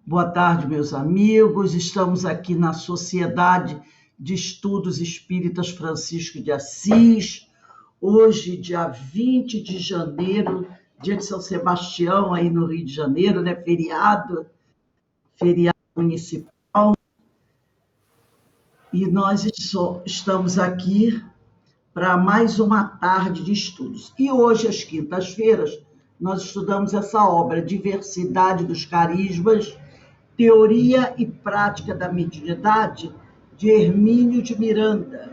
Boa tarde, meus amigos. Estamos aqui na Sociedade de Estudos Espíritas Francisco de Assis. Hoje, dia 20 de janeiro, dia de São Sebastião, aí no Rio de Janeiro, né? Feriado municipal. E nós estamos aqui para mais uma tarde de estudos. E hoje, às quintas-feiras, nós estudamos essa obra, Diversidade dos Carismas, Teoria e Prática da Mediunidade, de Hermínio de Miranda.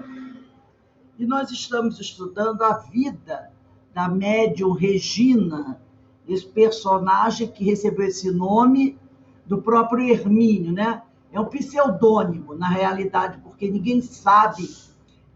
E nós estamos estudando a vida da médium Regina, esse personagem que recebeu esse nome do próprio Hermínio, né? É um pseudônimo, na realidade, porque ninguém sabe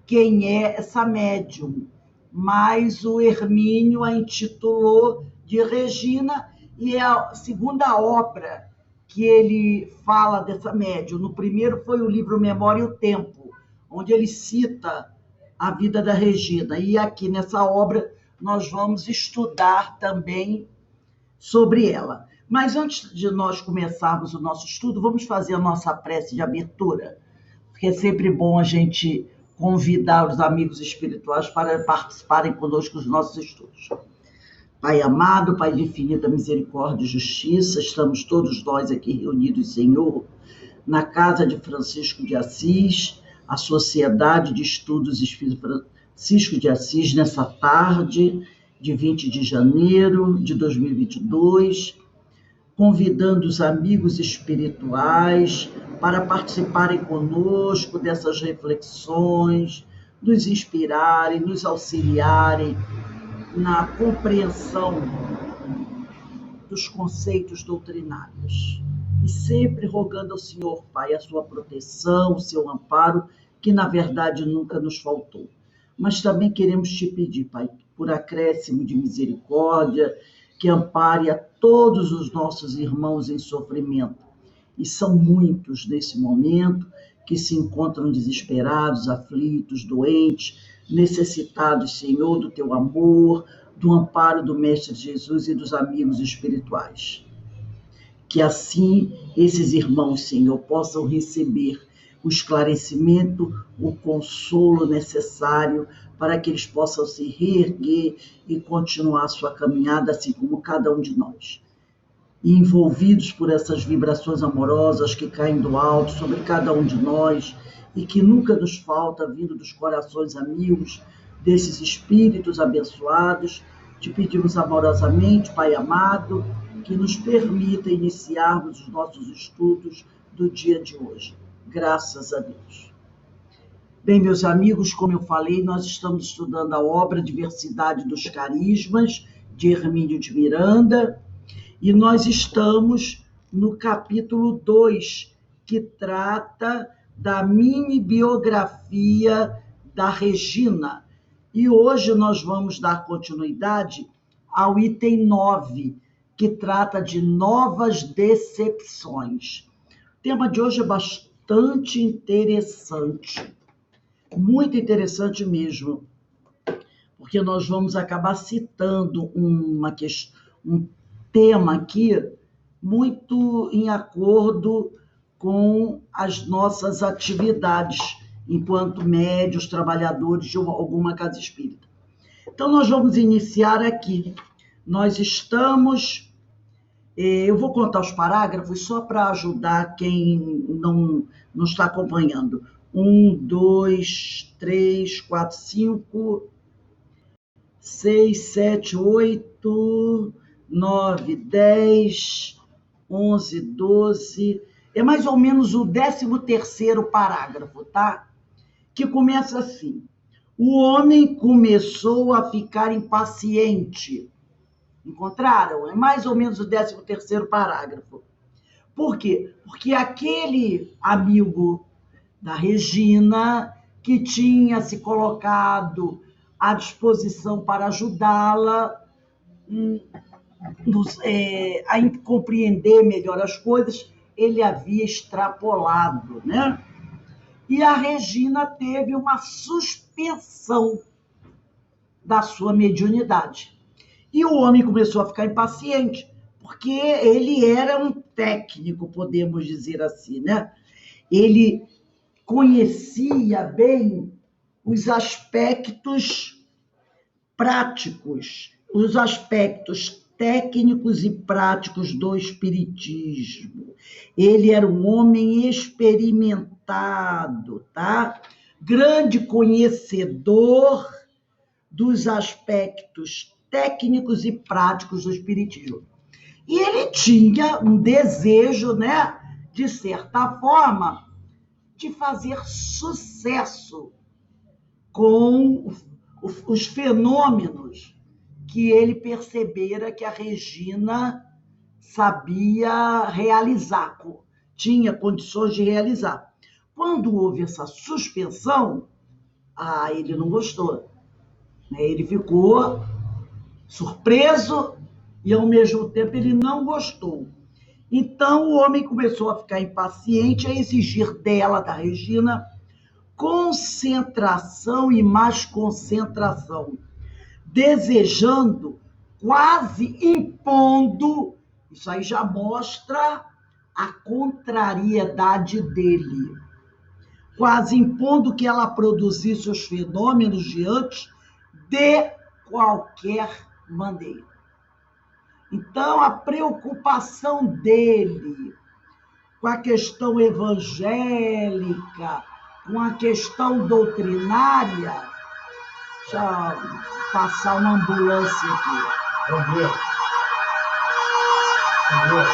quem é essa médium, mas o Hermínio a intitulou de Regina e é a segunda obra que ele fala dessa médium. No primeiro foi o livro Memória e o Tempo, onde ele cita a vida da Regina. E aqui nessa obra nós vamos estudar também sobre ela. Mas antes de nós começarmos o nosso estudo, vamos fazer a nossa prece de abertura, porque é sempre bom a gente convidar os amigos espirituais para participarem conosco dos nossos estudos. Pai amado, Pai de infinita misericórdia e justiça, estamos todos nós aqui reunidos, Senhor, na casa de Francisco de Assis, a Sociedade de Estudos Espíritas Francisco de Assis, nessa tarde de 20 de janeiro de 2022, convidando os amigos espirituais para participarem conosco dessas reflexões, nos inspirarem, nos auxiliarem na compreensão dos conceitos doutrinários. E sempre rogando ao Senhor, Pai, a sua proteção, o seu amparo, que na verdade nunca nos faltou. Mas também queremos te pedir, Pai, por acréscimo de misericórdia, que ampare a todos os nossos irmãos em sofrimento. E são muitos nesse momento que se encontram desesperados, aflitos, doentes, necessitados, Senhor, do teu amor, do amparo do Mestre Jesus e dos amigos espirituais. Que assim esses irmãos, Senhor, possam receber o esclarecimento, o consolo necessário para que eles possam se reerguer e continuar a sua caminhada, assim como cada um de nós. E envolvidos por essas vibrações amorosas que caem do alto sobre cada um de nós e que nunca nos falta, vindo dos corações amigos desses espíritos abençoados, te pedimos amorosamente, Pai amado, que nos permita iniciarmos os nossos estudos do dia de hoje. Graças a Deus. Bem, meus amigos, como eu falei, nós estamos estudando a obra Diversidade dos Carismas, de Hermínio de Miranda, e nós estamos no capítulo 2, que trata da mini biografia da Regina. E hoje nós vamos dar continuidade ao item 9, que trata de novas decepções. O tema de hoje é bastante interessante, muito interessante mesmo, porque nós vamos acabar citando um tema aqui muito em acordo com as nossas atividades enquanto médios, trabalhadores de alguma casa espírita. Então, nós vamos iniciar aqui. Nós estamos... Eu vou contar os parágrafos só para ajudar quem não está acompanhando. 1, 2, 3, 4, 5, 6, 7, 8, 9, 10, 11, 12... É mais ou menos o 13º parágrafo, tá? Que começa assim: o homem começou a ficar impaciente. Encontraram? É mais ou menos o 13º parágrafo. Por quê? Porque aquele amigo da Regina, que tinha se colocado à disposição para ajudá-la a compreender melhor as coisas, ele havia extrapolado, né? E a Regina teve uma suspensão da sua mediunidade. E o homem começou a ficar impaciente, porque ele era um técnico, podemos dizer assim, né? Ele conhecia bem os aspectos práticos, os aspectos técnicos e práticos do espiritismo. Ele era um homem experimentado, tá? Grande conhecedor dos aspectos técnicos e práticos do espiritismo. E ele tinha um desejo, né, de certa forma, de fazer sucesso com os fenômenos que ele percebera que a Regina sabia realizar, tinha condições de realizar. Quando houve essa suspensão, ele não gostou. Ele ficou surpreso e, ao mesmo tempo, ele não gostou. Então, o homem começou a ficar impaciente, a exigir dela, da Regina, concentração e mais concentração, desejando, quase impondo, isso aí já mostra a contrariedade dele, quase impondo que ela produzisse os fenômenos diante de qualquer maneira. Então, a preocupação dele com a questão evangélica, com a questão doutrinária. Deixa eu passar uma ambulância aqui. Vamos ver. Vamos ver.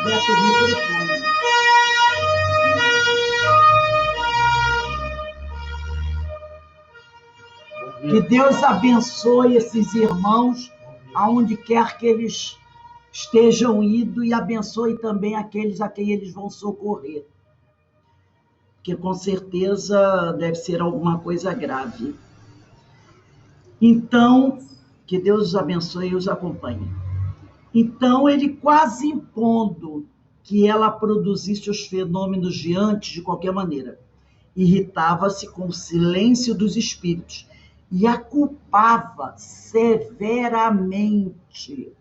Beto, o microfone. Que Deus abençoe esses irmãos, aonde quer que eles estejam indo, e abençoe também aqueles a quem eles vão socorrer. Porque com certeza deve ser alguma coisa grave. Então, que Deus os abençoe e os acompanhe. Então, ele quase impondo que ela produzisse os fenômenos diante de qualquer maneira. Irritava-se com o silêncio dos espíritos e a culpava severamente.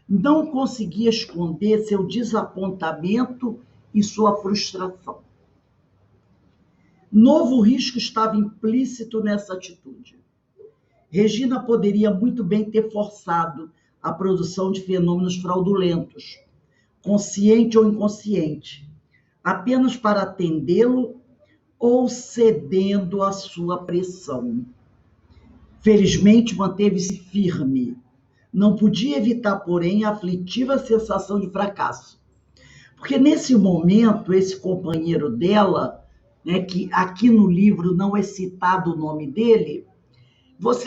Não conseguia esconder seu desapontamento e sua frustração. Novo risco estava implícito nessa atitude. Regina poderia muito bem ter forçado a produção de fenômenos fraudulentos, consciente ou inconsciente, apenas para atendê-lo ou cedendo à sua pressão. Felizmente, manteve-se firme. Não podia evitar, porém, a aflitiva sensação de fracasso. Porque nesse momento, esse companheiro dela, né, que aqui no livro não é citado o nome dele,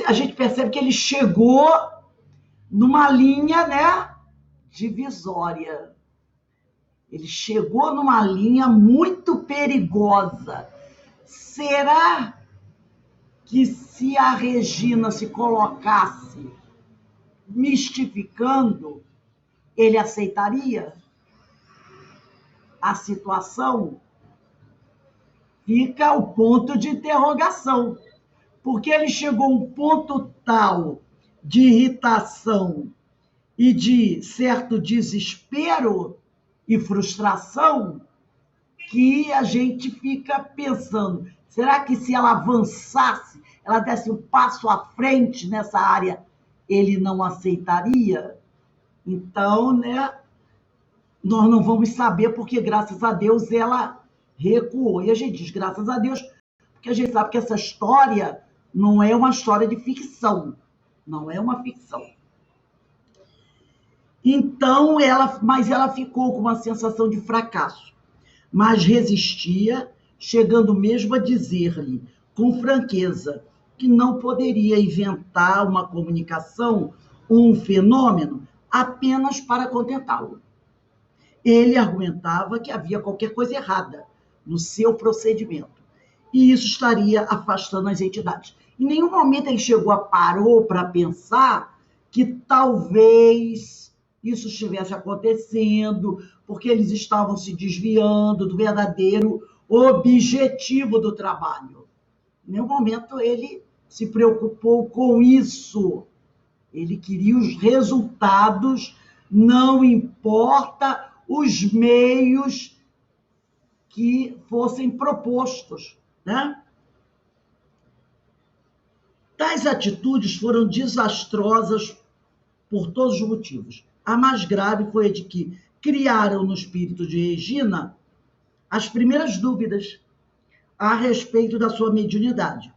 a gente percebe que ele chegou numa linha, né, divisória. Ele chegou numa linha muito perigosa. Será que se a Regina se colocasse mistificando, ele aceitaria a situação? Fica o ponto de interrogação, porque ele chegou a um ponto tal de irritação e de certo desespero e frustração que a gente fica pensando, será que se ela avançasse, ela desse um passo à frente nessa área, ele não aceitaria? Então, né, nós não vamos saber, porque graças a Deus ela recuou. E a gente diz graças a Deus, porque a gente sabe que essa história não é uma história de ficção, não é uma ficção. Então, mas ela ficou com uma sensação de fracasso, mas resistia, chegando mesmo a dizer-lhe, com franqueza, que não poderia inventar uma comunicação ou um fenômeno apenas para contentá-lo. Ele argumentava que havia qualquer coisa errada no seu procedimento, e isso estaria afastando as entidades. Em nenhum momento ele parou para pensar que talvez isso estivesse acontecendo, porque eles estavam se desviando do verdadeiro objetivo do trabalho. Em nenhum momento ele se preocupou com isso. Ele queria os resultados, não importa os meios que fossem propostos, né? Tais atitudes foram desastrosas por todos os motivos. A mais grave foi a de que criaram no espírito de Regina as primeiras dúvidas a respeito da sua mediunidade,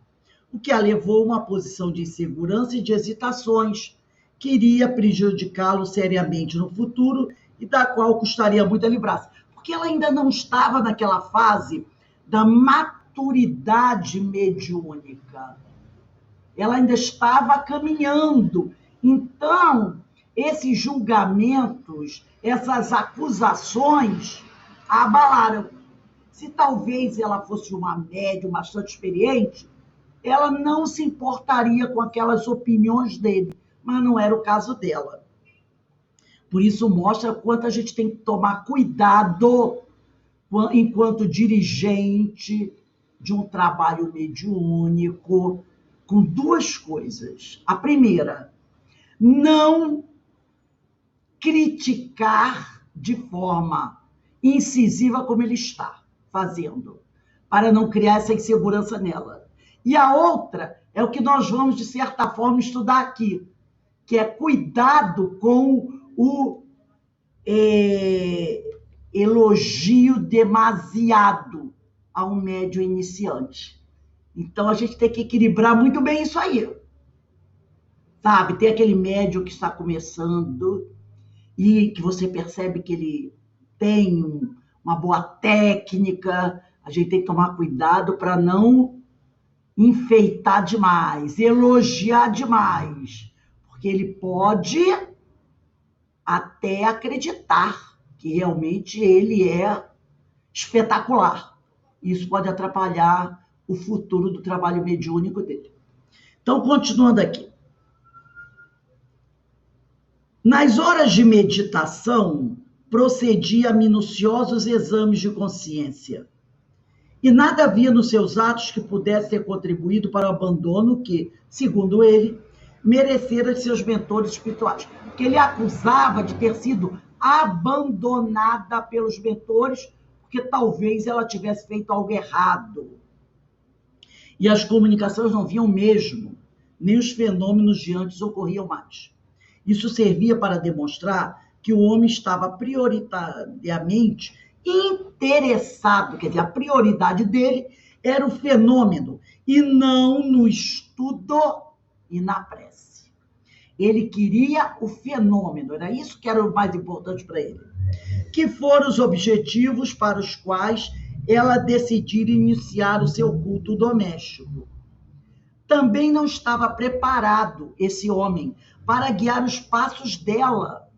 o que a levou a uma posição de insegurança e de hesitações, que iria prejudicá-lo seriamente no futuro e da qual custaria muito a livrar-se, porque ela ainda não estava naquela fase da maturidade mediúnica. Ela ainda estava caminhando. Então, esses julgamentos, essas acusações, a abalaram. Se talvez ela fosse uma médium bastante experiente, ela não se importaria com aquelas opiniões dele, mas não era o caso dela. Por isso mostra quanto a gente tem que tomar cuidado enquanto dirigente de um trabalho mediúnico, com duas coisas. A primeira, não criticar de forma incisiva como ele está fazendo, para não criar essa insegurança nela. E a outra é o que nós vamos, de certa forma, estudar aqui, que é cuidado com o elogio demasiado a um médium iniciante. Então, a gente tem que equilibrar muito bem isso aí. Sabe, tem aquele médium que está começando e que você percebe que ele tem uma boa técnica. A gente tem que tomar cuidado para não enfeitar demais, elogiar demais, porque ele pode até acreditar que realmente ele é espetacular. Isso pode atrapalhar o futuro do trabalho mediúnico dele. Então, continuando aqui. Nas horas de meditação, procedia a minuciosos exames de consciência. E nada havia nos seus atos que pudesse ter contribuído para o abandono que, segundo ele, merecera de seus mentores espirituais. Porque ele acusava de ter sido abandonada pelos mentores, porque talvez ela tivesse feito algo errado. E as comunicações não vinham mesmo, nem os fenômenos de antes ocorriam mais. Isso servia para demonstrar que o homem estava prioritariamente interessado, quer dizer, a prioridade dele era o fenômeno e não no estudo e na prece. Ele queria o fenômeno, era isso que era o mais importante para ele. Que foram os objetivos para os quais ela decidira iniciar o seu culto doméstico. Também não estava preparado esse homem para guiar os passos dela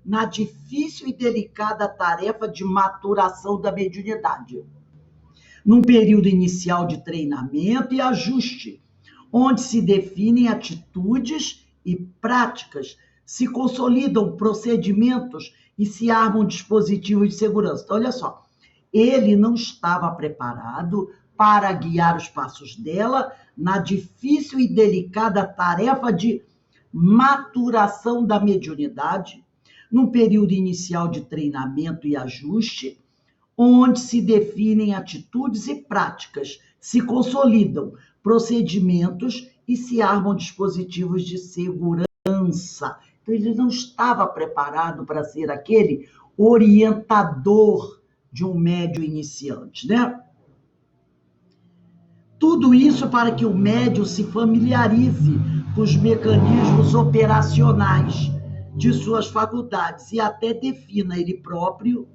na difícil e delicada tarefa de maturação da mediunidade. Num período inicial de treinamento e ajuste, onde se definem atitudes e práticas, se consolidam procedimentos e se armam dispositivos de segurança. Então, olha só, ele não estava preparado para guiar os passos dela na difícil e delicada tarefa de maturação da mediunidade, num período inicial de treinamento e ajuste, onde se definem atitudes e práticas, se consolidam procedimentos e se armam dispositivos de segurança. Então, ele não estava preparado para ser aquele orientador de um médium iniciante, né? Tudo isso para que o médium se familiarize com os mecanismos operacionais de suas faculdades e até defina ele próprio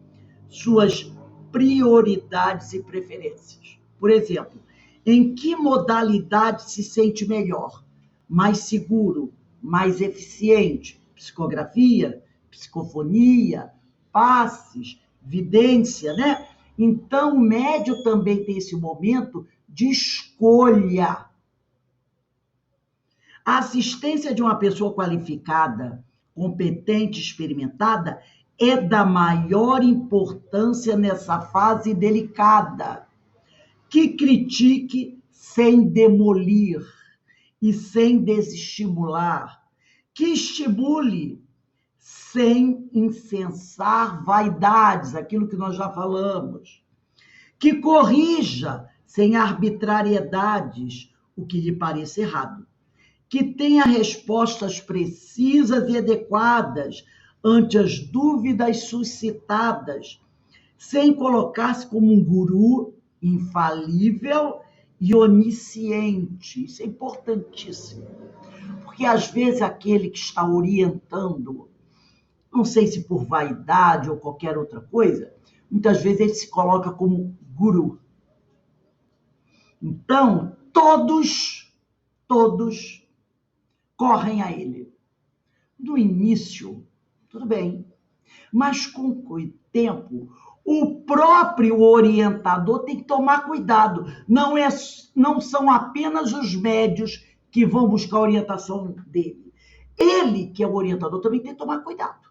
suas prioridades e preferências. Por exemplo, em que modalidade se sente melhor, mais seguro, mais eficiente? Psicografia, psicofonia, passes, vidência, né? Então, o médium também tem esse momento de escolha. A assistência de uma pessoa qualificada, competente, experimentada, é da maior importância nessa fase delicada. Que critique sem demolir e sem desestimular, que estimule sem incensar vaidades, aquilo que nós já falamos, que corrija sem arbitrariedades o que lhe pareça errado, que tenha respostas precisas e adequadas ante as dúvidas suscitadas, sem colocar-se como um guru infalível e onisciente. Isso é importantíssimo, porque às vezes aquele que está orientando, não sei se por vaidade ou qualquer outra coisa, muitas vezes ele se coloca como guru. Então, todos correm a ele. No início, tudo bem, mas com o tempo, o próprio orientador tem que tomar cuidado. Não são apenas os médios que vão buscar a orientação dele. Ele, que é o orientador, também tem que tomar cuidado.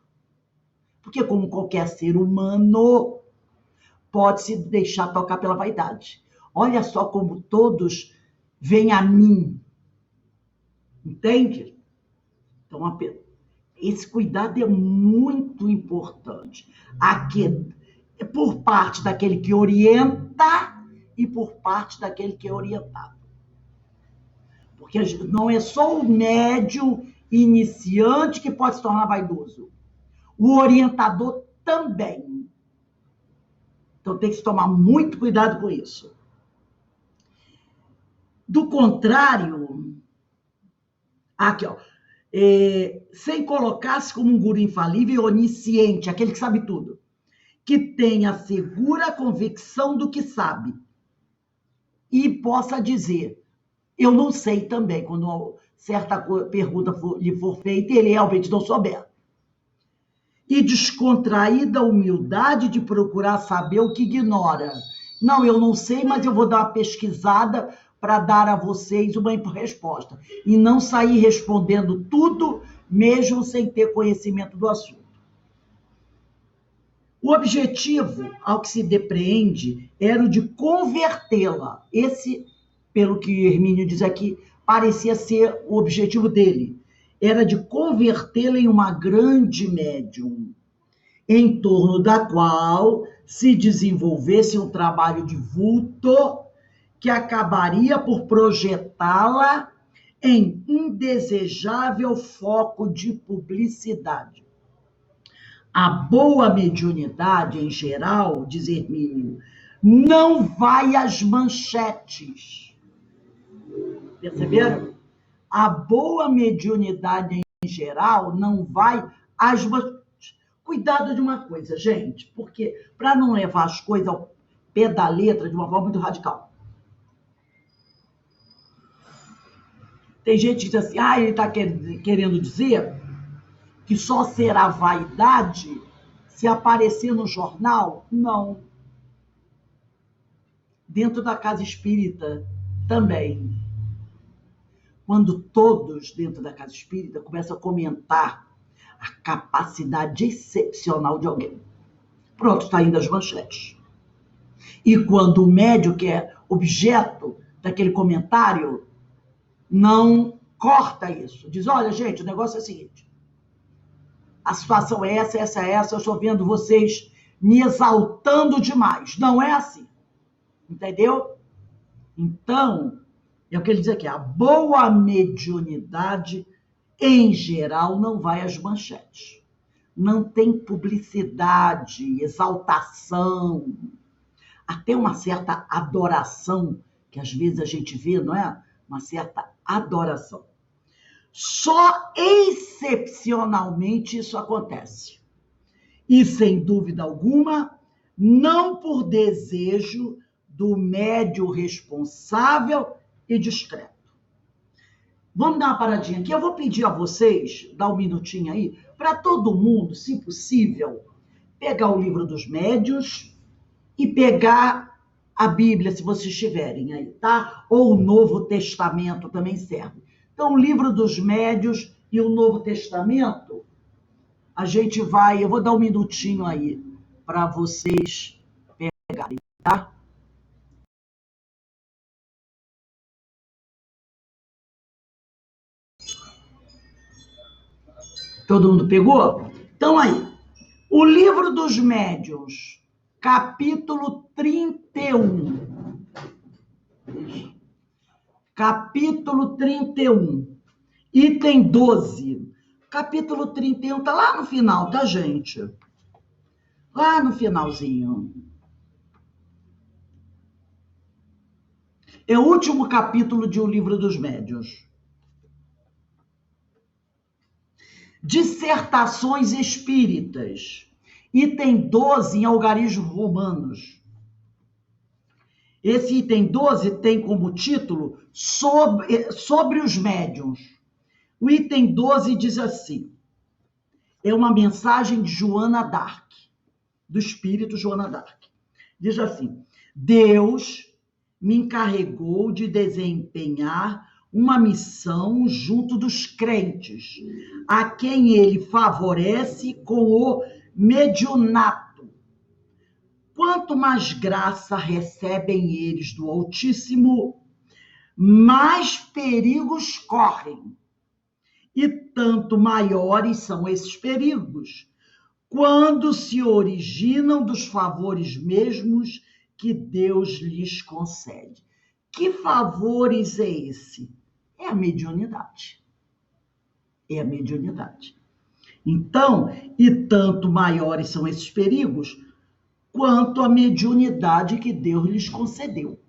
Porque, como qualquer ser humano, pode se deixar tocar pela vaidade. Olha só como todos vêm a mim. Entende? Então, esse cuidado é muito importante. Aqui, por parte daquele que orienta e por parte daquele que é orientado. Porque não é só o médium iniciante que pode se tornar vaidoso. O orientador também. Então tem que se tomar muito cuidado com isso. Do contrário, aqui, ó, sem colocar-se como um guru infalível e onisciente, aquele que sabe tudo, que tenha segura convicção do que sabe e possa dizer, eu não sei também, quando certa pergunta lhe for feita e ele realmente não souber. E descontraída humildade de procurar saber o que ignora. Não, eu não sei, mas eu vou dar uma pesquisada para dar a vocês uma resposta. E não sair respondendo tudo, mesmo sem ter conhecimento do assunto. O objetivo, ao que se depreende, era o de convertê-la. Esse, pelo que Hermínio diz aqui, parecia ser o objetivo dele. Era de convertê-la em uma grande médium, em torno da qual se desenvolvesse um trabalho de vulto que acabaria por projetá-la em indesejável foco de publicidade. A boa mediunidade, em geral, diz Hermínio, não vai às manchetes. Perceberam? A boa mediunidade, em geral, não vai às manchetes. Cuidado de uma coisa, gente, porque para não levar as coisas ao pé da letra de uma forma muito radical. Tem gente que diz assim, ele está querendo dizer que só será vaidade se aparecer no jornal? Não. Dentro da casa espírita também. Quando todos dentro da casa espírita começam a comentar a capacidade excepcional de alguém. Pronto, está indo as manchetes. E quando o médium, que é objeto daquele comentário, não corta isso. Diz, olha, gente, o negócio é o seguinte. A situação é essa, eu estou vendo vocês me exaltando demais. Não é assim. Entendeu? Então, é o que ele diz aqui, a boa mediunidade, em geral, não vai às manchetes. Não tem publicidade, exaltação, até uma certa adoração, que às vezes a gente vê, não é? Uma certa adoração. Só excepcionalmente isso acontece. E, sem dúvida alguma, não por desejo do médium responsável e discreto. Vamos dar uma paradinha aqui. Eu vou pedir a vocês, dar um minutinho aí, para todo mundo, se possível, pegar o livro dos médiuns e pegar a Bíblia, se vocês tiverem aí, tá? Ou o Novo Testamento também serve. Então, o livro dos médiuns e o Novo Testamento, a gente vai... Eu vou dar um minutinho aí para vocês pegarem, tá? Todo mundo pegou? Então aí, o Livro dos Médiuns, capítulo 31. Capítulo 31, item 12. Capítulo 31 tá lá no final, tá, gente? Lá no finalzinho. É o último capítulo de O Livro dos Médiuns. Dissertações espíritas. Item 12 em Algarismos Romanos. Esse item 12 tem como título sobre os médiuns. O item 12 diz assim, é uma mensagem de Joana d'Arc, do espírito Joana d'Arc. Diz assim, Deus me encarregou de desempenhar uma missão junto dos crentes, a quem ele favorece com o mediunato. Quanto mais graça recebem eles do Altíssimo, mais perigos correm. E tanto maiores são esses perigos, quando se originam dos favores mesmos que Deus lhes concede. Que favores é esse? É a mediunidade. É a mediunidade. Então, e tanto maiores são esses perigos, quanto a mediunidade que Deus lhes concedeu.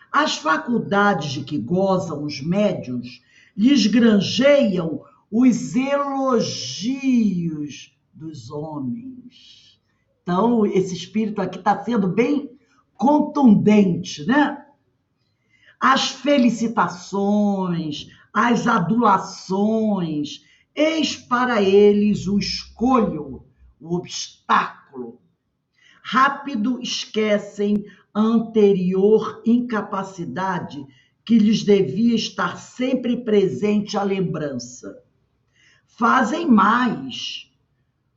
As faculdades de que gozam os médiuns lhes granjeiam os elogios dos homens. Então, esse espírito aqui está sendo bem contundente, né? As felicitações, as adulações, eis para eles o escolho, o obstáculo. Rápido esquecem a anterior incapacidade que lhes devia estar sempre presente a lembrança. Fazem mais.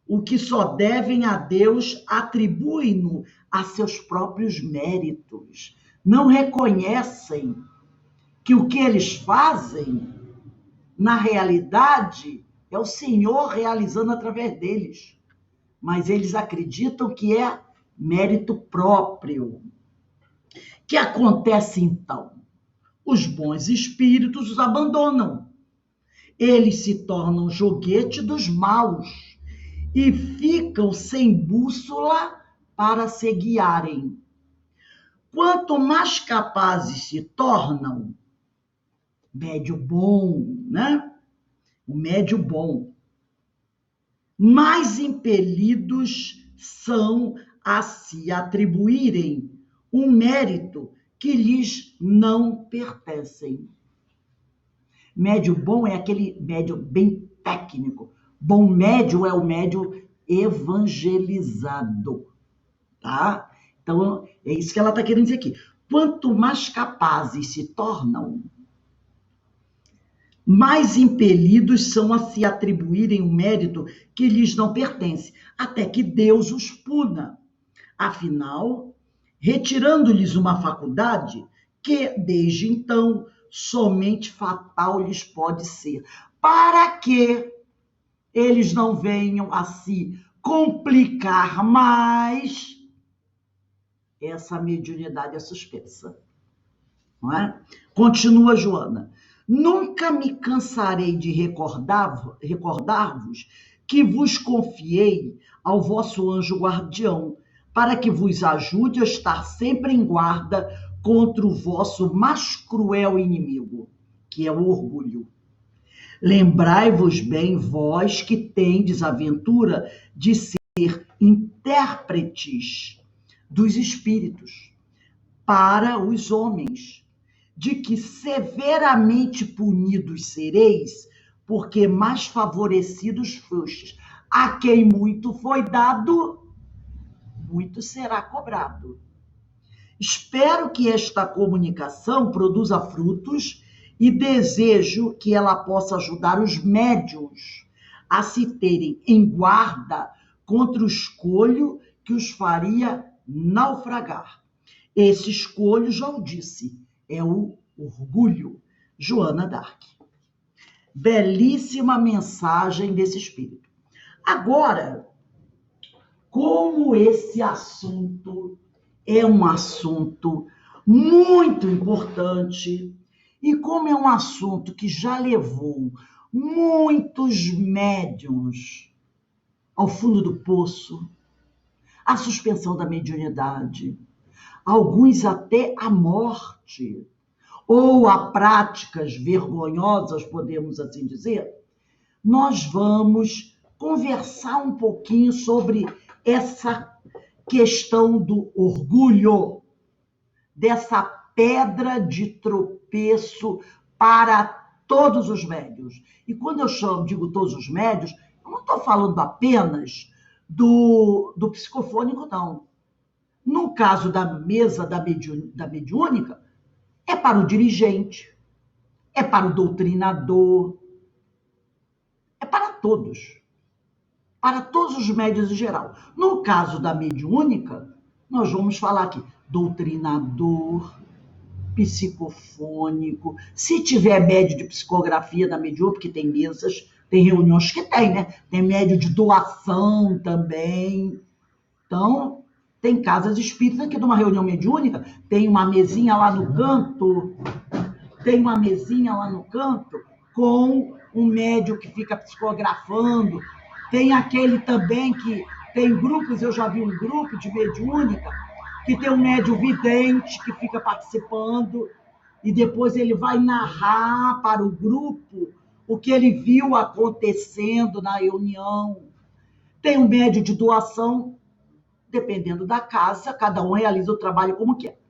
O que só devem a Deus atribuem-no a seus próprios méritos. Não reconhecem que o que eles fazem, na realidade, é o Senhor realizando através deles. Mas eles acreditam que é mérito próprio. O que acontece então? Os bons espíritos os abandonam. Eles se tornam joguete dos maus e ficam sem bússola para se guiarem. Quanto mais capazes se tornam, médio bom, né? O médio bom, mais impelidos são a se atribuírem um mérito que lhes não pertencem. Médio bom é aquele médio bem técnico. Bom médio é o médio evangelizado, tá? Então, é isso que ela está querendo dizer aqui. Quanto mais capazes se tornam, mais impelidos são a se atribuírem um mérito que lhes não pertence, até que Deus os puna. Afinal, retirando-lhes uma faculdade que, desde então, somente fatal lhes pode ser, para que eles não venham a se complicar mais, essa mediunidade é suspensa. Não é? Continua Joana. Nunca me cansarei de recordar-vos que vos confiei ao vosso anjo guardião, para que vos ajude a estar sempre em guarda contra o vosso mais cruel inimigo, que é o orgulho. Lembrai-vos bem, vós que tendes a ventura de ser intérpretes dos espíritos para os homens, de que severamente punidos sereis, porque mais favorecidos fostes. A quem muito foi dado, muito será cobrado. Espero que esta comunicação produza frutos e desejo que ela possa ajudar os médiuns a se terem em guarda contra o escolho que os faria naufragar. Esse escolho, já o disse, é o orgulho. Joana d'Arc. belíssima mensagem desse espírito. Agora, como esse assunto é um assunto muito importante e como é um assunto que já levou muitos médiuns ao fundo do poço, à suspensão da mediunidade, alguns até à morte, ou a práticas vergonhosas, podemos assim dizer, nós vamos conversar um pouquinho sobre essa questão do orgulho, dessa pedra de tropeço para todos os médiuns. E quando eu digo todos os médiuns, eu não estou falando apenas do psicofônico, não. No caso da mesa da mediúnica, é para o dirigente, é para o doutrinador, é para todos os médiuns em geral. No caso da mediúnica, nós vamos falar aqui doutrinador, psicofônico, se tiver médio de psicografia da mediúnica, porque tem mesas, tem reuniões que tem, né? Tem médio de doação também. Então, tem casas espíritas que numa reunião mediúnica tem uma mesinha lá no canto, com um médium que fica psicografando. Tem aquele também que tem grupos, eu já vi um grupo de mediúnica, que tem um médium vidente que fica participando e depois ele vai narrar para o grupo o que ele viu acontecendo na reunião. Tem um médium de doação, dependendo da casa, cada um realiza o trabalho como quer.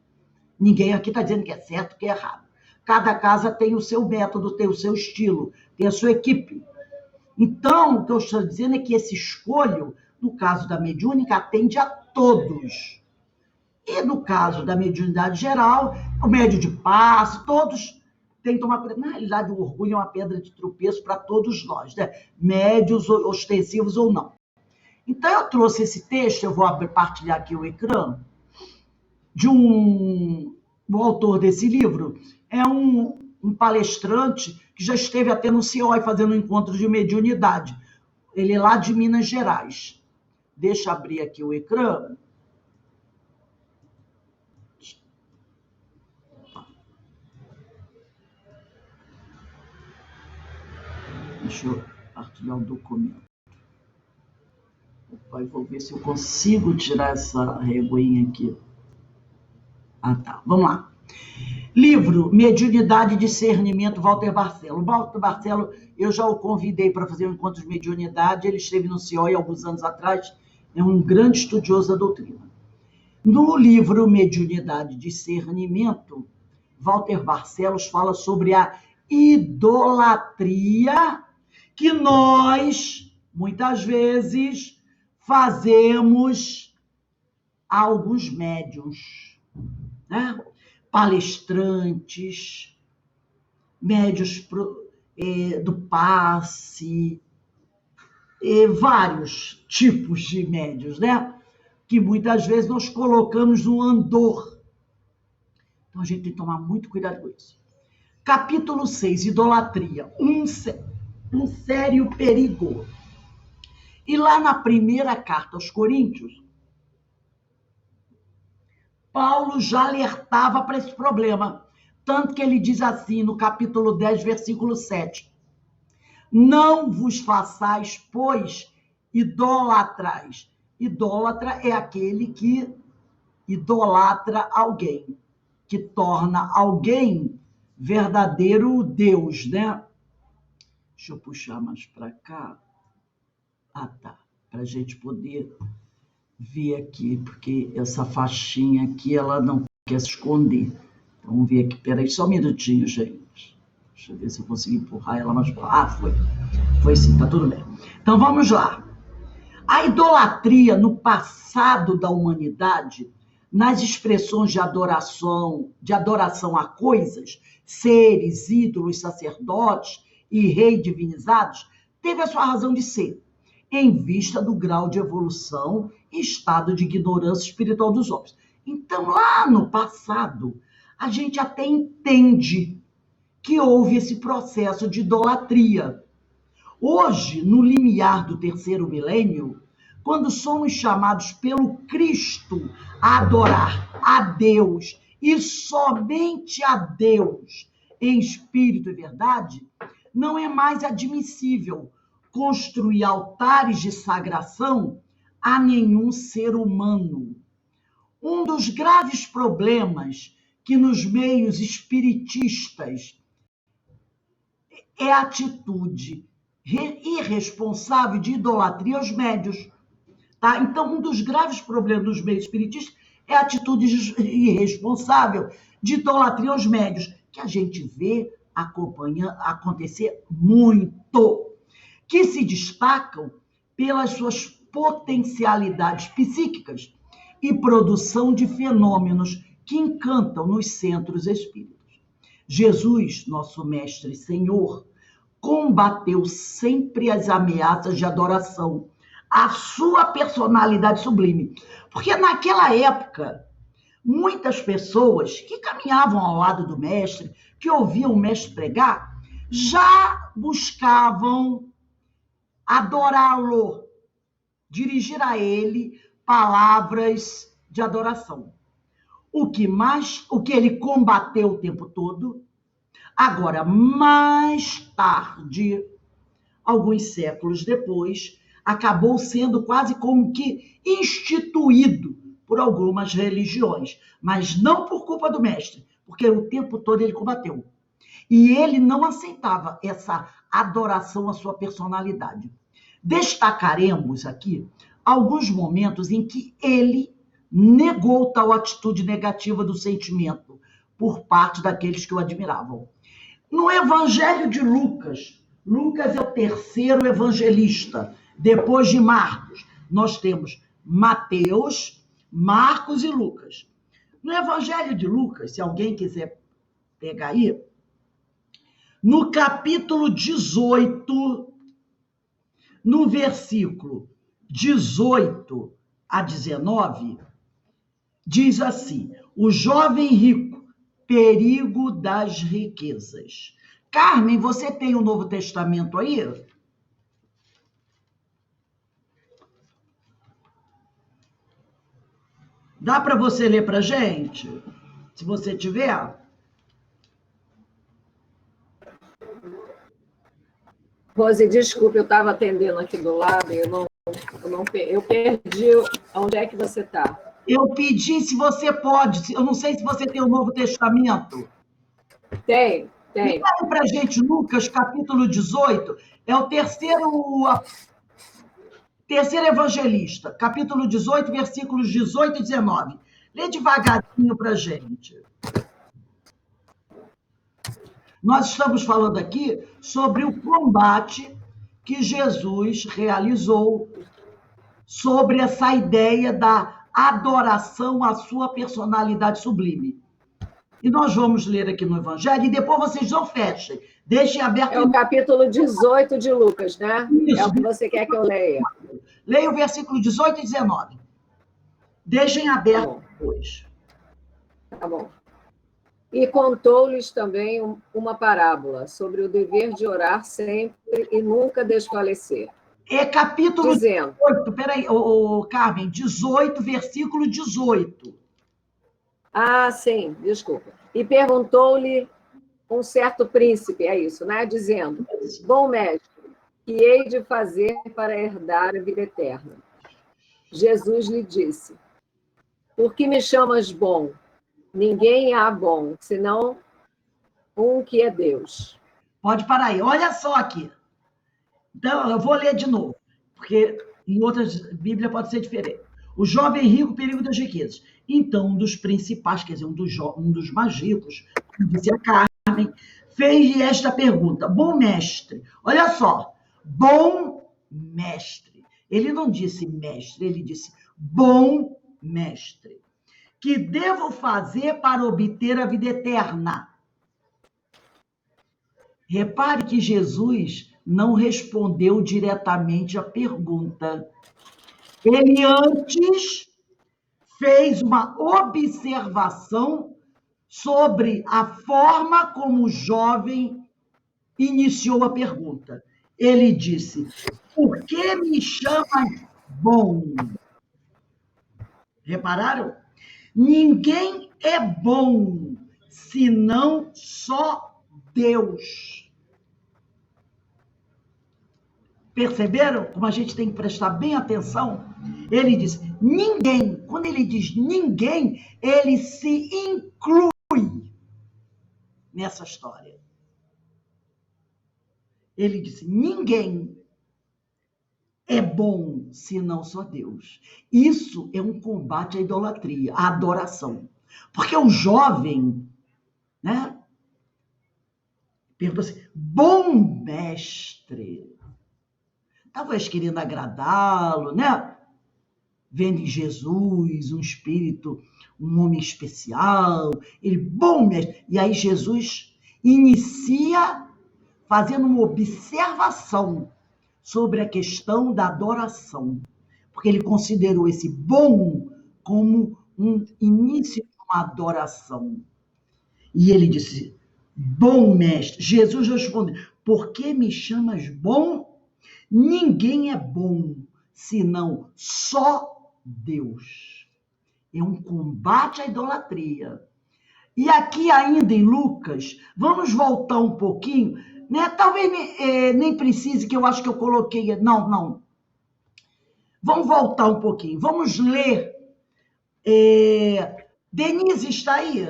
Ninguém aqui está dizendo que é certo, que é errado. Cada casa tem o seu método, tem o seu estilo, tem a sua equipe. Então, o que eu estou dizendo é que esse escolho, no caso da mediúnica, atende a todos. E no caso da mediunidade geral, o médio de passe, todos têm que tomar cuidado. Na realidade, o orgulho é uma pedra de tropeço para todos nós, né? Médios, ostensivos ou não. Então, eu trouxe esse texto, eu vou partilhar aqui o ecrã, o autor desse livro é um palestrante que já esteve até no CIOI fazendo um encontro de mediunidade. Ele é lá de Minas Gerais. Deixa eu abrir aqui o ecrã. Deixa eu partilhar o documento. Opa, vou ver se eu consigo tirar essa reguinha aqui. Ah, tá. Vamos lá. Livro Mediunidade e Discernimento, Walter Barcelo. O Walter Barcelo, eu já o convidei para fazer um encontro de mediunidade. Ele esteve no CIOI alguns anos atrás. É um grande estudioso da doutrina. No livro Mediunidade e Discernimento, Walter Barcelos fala sobre a idolatria que nós, muitas vezes, fazemos a alguns médiuns, né? Palestrantes, médiuns do passe, vários tipos de médiuns, né? Que muitas vezes nós colocamos no andor. Então a gente tem que tomar muito cuidado com isso. Capítulo 6, idolatria, um sério perigo. E lá na primeira carta aos Coríntios, Paulo já alertava para esse problema. Tanto que ele diz assim, no capítulo 10, versículo 7. Não vos façais, pois, idolatrais. Idólatra é aquele que idolatra alguém, que torna alguém verdadeiro Deus, né? Deixa eu puxar mais para cá. Ah, tá. Para a gente poder ver aqui, porque essa faixinha aqui, ela não quer se esconder. Então, vamos ver aqui. Peraí, só um minutinho, gente. Deixa eu ver se eu consigo empurrar ela mais para lá. Ah, foi. Foi sim, tá tudo bem. Então, vamos lá. A idolatria no passado da humanidade, nas expressões de adoração a coisas, seres, ídolos, sacerdotes e reis divinizados, teve a sua razão de ser, em vista do grau de evolução e estado de ignorância espiritual dos homens. Então, lá no passado, a gente até entende que houve esse processo de idolatria. Hoje, no limiar do terceiro milênio, quando somos chamados pelo Cristo a adorar a Deus e somente a Deus em espírito e verdade, não é mais admissível construir altares de sagração a nenhum ser humano. Um dos graves problemas que nos meios espiritistas é a atitude irresponsável de idolatria aos médios. Tá? Então, um dos graves problemas dos meios espiritistas é a atitude irresponsável de idolatria aos médios, que a gente vê acontecer muito, que se destacam pelas suas potencialidades psíquicas e produção de fenômenos que encantam nos centros espíritas. Jesus, nosso Mestre e Senhor, combateu sempre as ameaças de adoração à sua personalidade sublime. Porque naquela época, muitas pessoas que caminhavam ao lado do mestre, que ouviam o mestre pregar, já buscavam adorá-lo, dirigir a ele palavras de adoração. O que ele combateu o tempo todo. Agora, mais tarde, alguns séculos depois, acabou sendo quase como que instituído por algumas religiões, mas não por culpa do mestre, porque o tempo todo ele combateu. E ele não aceitava essa adoração à sua personalidade. Destacaremos aqui alguns momentos em que ele negou tal atitude negativa do sentimento por parte daqueles que o admiravam. No Evangelho de Lucas, Lucas é o terceiro evangelista, depois de Marcos. Nós temos Mateus, Marcos e Lucas. No Evangelho de Lucas, se alguém quiser pegar aí, no capítulo 18, no versículo 18 a 19, diz assim: o jovem rico, perigo das riquezas. Carmen, você tem o Novo Testamento aí? Dá para você ler para a gente? Se você tiver. Rose, desculpe, eu estava atendendo aqui do lado e eu perdi onde é que você está. Eu pedi se você pode, eu não sei se você tem o Novo Testamento. Tem. Fala para a gente, Lucas, capítulo 18, é o terceiro evangelista, capítulo 18, versículos 18 e 19. Lê devagarinho para a gente. Nós estamos falando aqui sobre o combate que Jesus realizou sobre essa ideia da adoração à sua personalidade sublime. E nós vamos ler aqui no Evangelho, e depois vocês não fechem, deixem aberto. É o capítulo 18 de Lucas, né? Isso. É o que você quer que eu leia. Leia o versículo 18 e 19. Deixem aberto depois. Tá bom. E contou-lhes também uma parábola sobre o dever de orar sempre e nunca desfalecer. É capítulo dizendo, 18, peraí, Carmen, 18, versículo 18. Ah, sim, desculpa. E perguntou-lhe um certo príncipe, é isso, né? Dizendo, bom mestre, que hei de fazer para herdar a vida eterna? Jesus lhe disse, por que me chamas bom? Ninguém há bom, senão um que é Deus. Pode parar aí, olha só aqui. Então, eu vou ler de novo, porque em outras Bíblias pode ser diferente. O jovem rico, perigo das riquezas. Então, um dos principais, quer dizer, um dos mais ricos, como disse a Carmen, fez esta pergunta. Bom mestre, olha só, bom mestre. Ele não disse mestre, ele disse bom mestre. Que devo fazer para obter a vida eterna? Repare que Jesus não respondeu diretamente a pergunta. Ele antes fez uma observação sobre a forma como o jovem iniciou a pergunta. Ele disse: por que me chamas bom? Repararam? Ninguém é bom, senão só Deus. Perceberam como a gente tem que prestar bem atenção? Ele diz, ninguém, quando ele diz ninguém, ele se inclui nessa história. Ele disse, ninguém é bom, senão só Deus. Isso é um combate à idolatria, à adoração. Porque o jovem, né, perguntou assim, bom mestre, talvez querendo agradá-lo, né? Vendo em Jesus um espírito, um homem especial, ele, bom mestre. E aí Jesus inicia fazendo uma observação sobre a questão da adoração, porque ele considerou esse bom como um início de uma adoração. E ele disse, bom mestre. Jesus respondeu, por que me chamas bom? Ninguém é bom, senão só Deus. É um combate à idolatria. E aqui ainda em Lucas, vamos voltar um pouquinho, né? Talvez nem precise, que eu acho que eu coloquei... Não. Vamos voltar um pouquinho. Vamos ler. Denise está aí?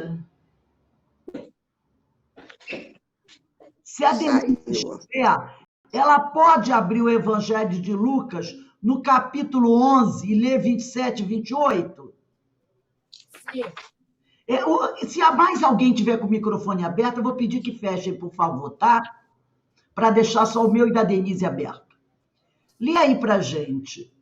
Se a Denise estiver, ela pode abrir o Evangelho de Lucas no capítulo 11 e ler 27 e 28? Sim. Se mais alguém tiver com o microfone aberto, eu vou pedir que fechem, por favor, tá? Para deixar só o meu e da Denise aberto. Lê aí para a gente.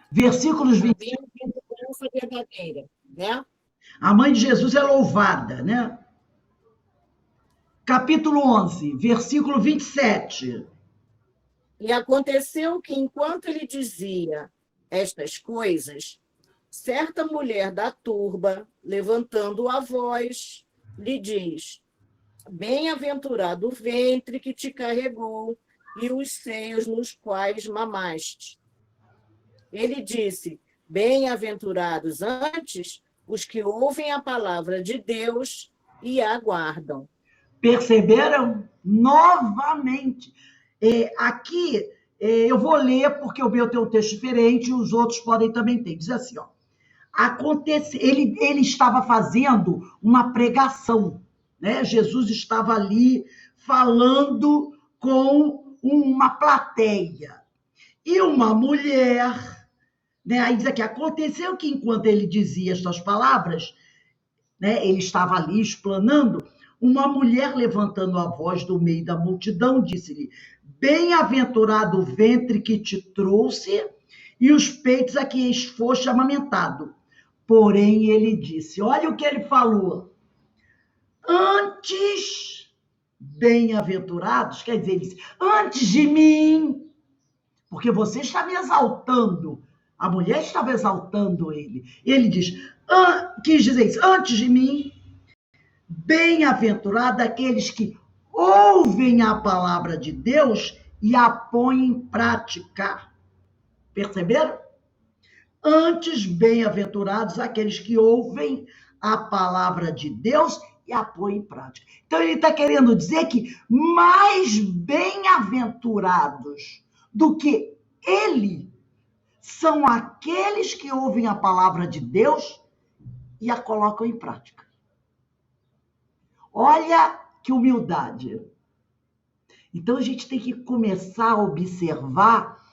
Versículos 20. Verdadeira, né? A mãe de Jesus é louvada, né? Capítulo 11, versículo 27. E aconteceu que, enquanto ele dizia estas coisas, certa mulher da turba, levantando a voz, lhe diz, bem-aventurado o ventre que te carregou e os seios nos quais mamaste. Ele disse, bem-aventurados antes os que ouvem a palavra de Deus e a aguardam. Perceberam? Novamente. Aqui, eu vou ler, porque o meu tem um texto diferente e os outros podem também ter. Diz assim, ó. Ele estava fazendo uma pregação, né? Jesus estava ali falando com uma plateia. E uma mulher, né? Aí diz aqui, aconteceu que enquanto ele dizia estas palavras, né, ele estava ali explanando, uma mulher levantando a voz do meio da multidão, disse-lhe, bem-aventurado o ventre que te trouxe e os peitos a que foste amamentado. Porém, ele disse, olha o que ele falou, antes, bem-aventurados, quer dizer, ele disse, antes de mim, porque você está me exaltando, a mulher estava exaltando ele. Ele diz, quis dizer isso, antes de mim, bem-aventurado aqueles que ouvem a palavra de Deus e a põem em prática. Perceberam? Antes, bem-aventurados aqueles que ouvem a palavra de Deus e a põem em prática. Então, ele está querendo dizer que mais bem-aventurados do que ele são aqueles que ouvem a palavra de Deus e a colocam em prática. Olha que humildade. Então, a gente tem que começar a observar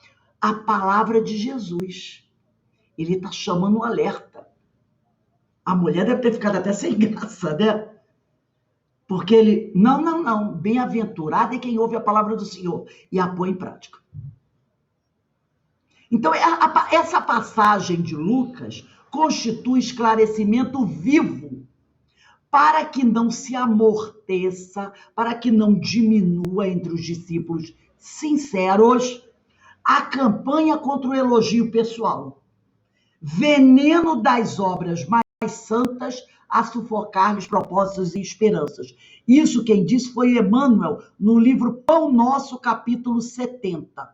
a palavra de Jesus. Ele está chamando um alerta. A mulher deve ter ficado até sem graça, né? Porque ele, não, bem-aventurado é quem ouve a palavra do Senhor e a põe em prática. Então, essa passagem de Lucas constitui esclarecimento vivo para que não se amorteça, para que não diminua entre os discípulos sinceros A campanha contra o elogio pessoal. Veneno das obras mais santas a sufocar-lhes propósitos e esperanças. Isso quem disse foi Emmanuel, no livro Pão Nosso, capítulo 70.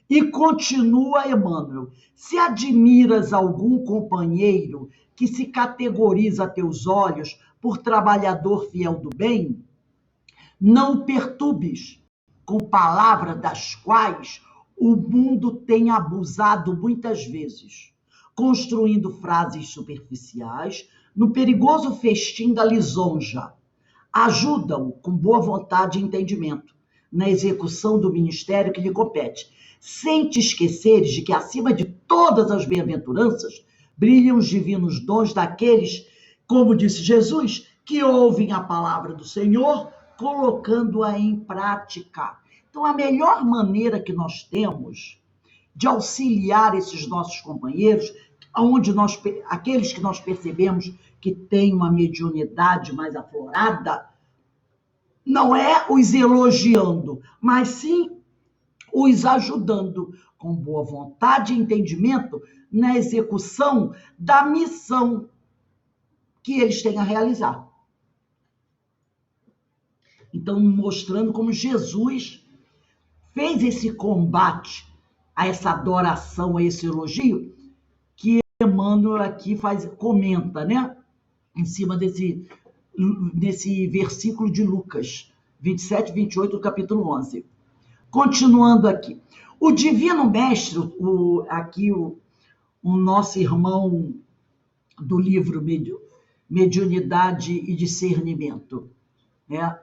E continua Emmanuel: se admiras algum companheiro que se categoriza a teus olhos por trabalhador fiel do bem, não o perturbes com palavras das quais o mundo tem abusado muitas vezes, construindo frases superficiais no perigoso festim da lisonja. Ajuda-o com boa vontade e entendimento na execução do ministério que lhe compete, sem te esqueceres de que, acima de todas as bem-aventuranças, brilham os divinos dons daqueles, como disse Jesus, que ouvem a palavra do Senhor, colocando-a em prática. Então, a melhor maneira que nós temos de auxiliar esses nossos companheiros, aqueles que nós percebemos que têm uma mediunidade mais aflorada, não é os elogiando, mas sim os ajudando com boa vontade e entendimento na execução da missão que eles têm a realizar. Então, mostrando como Jesus fez esse combate a essa adoração, a esse elogio, que Emmanuel aqui comenta, né? Em cima desse versículo de Lucas 27 e 28 do capítulo 11. Continuando aqui. O Divino Mestre, o nosso irmão do livro Mediunidade e Discernimento, né?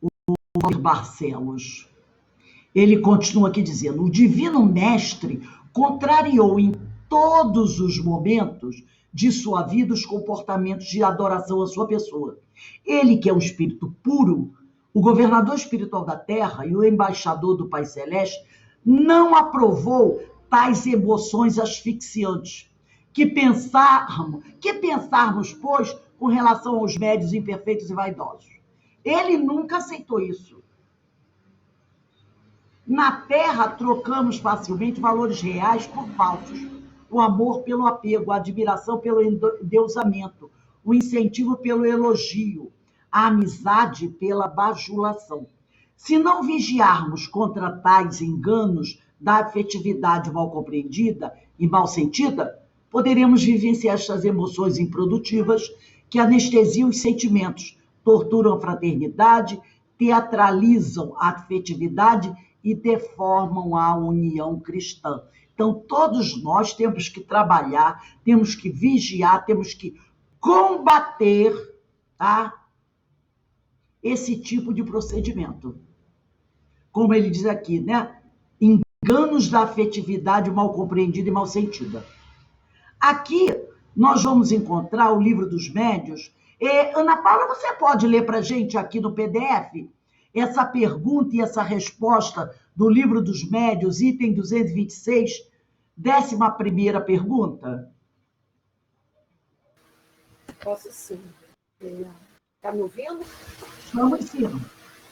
O Barcelos. Ele continua aqui dizendo: o Divino Mestre contrariou em todos os momentos de sua vida os comportamentos de adoração à sua pessoa. Ele, que é um espírito puro, o governador espiritual da Terra e o embaixador do Pai Celeste, não aprovou tais emoções asfixiantes. Que pensarmos, pois, com relação aos médios imperfeitos e vaidosos? Ele nunca aceitou isso. Na Terra, trocamos facilmente valores reais por falsos. O amor pelo apego, a admiração pelo endeusamento, o incentivo pelo elogio, a amizade pela bajulação. Se não vigiarmos contra tais enganos da afetividade mal compreendida e mal sentida, poderemos vivenciar estas emoções improdutivas que anestesiam os sentimentos, torturam a fraternidade, teatralizam a afetividade e deformam a união cristã. Então, todos nós temos que trabalhar, temos que vigiar, temos que combater, tá? Esse tipo de procedimento. Como ele diz aqui, né? Enganos da afetividade mal compreendida e mal sentida. Aqui, nós vamos encontrar o Livro dos Médiuns. Ana Paula, você pode ler para a gente aqui no PDF essa pergunta e essa resposta do Livro dos Médiuns, item 226, 11ª pergunta? Posso sim. Está me ouvindo? Estamos sim.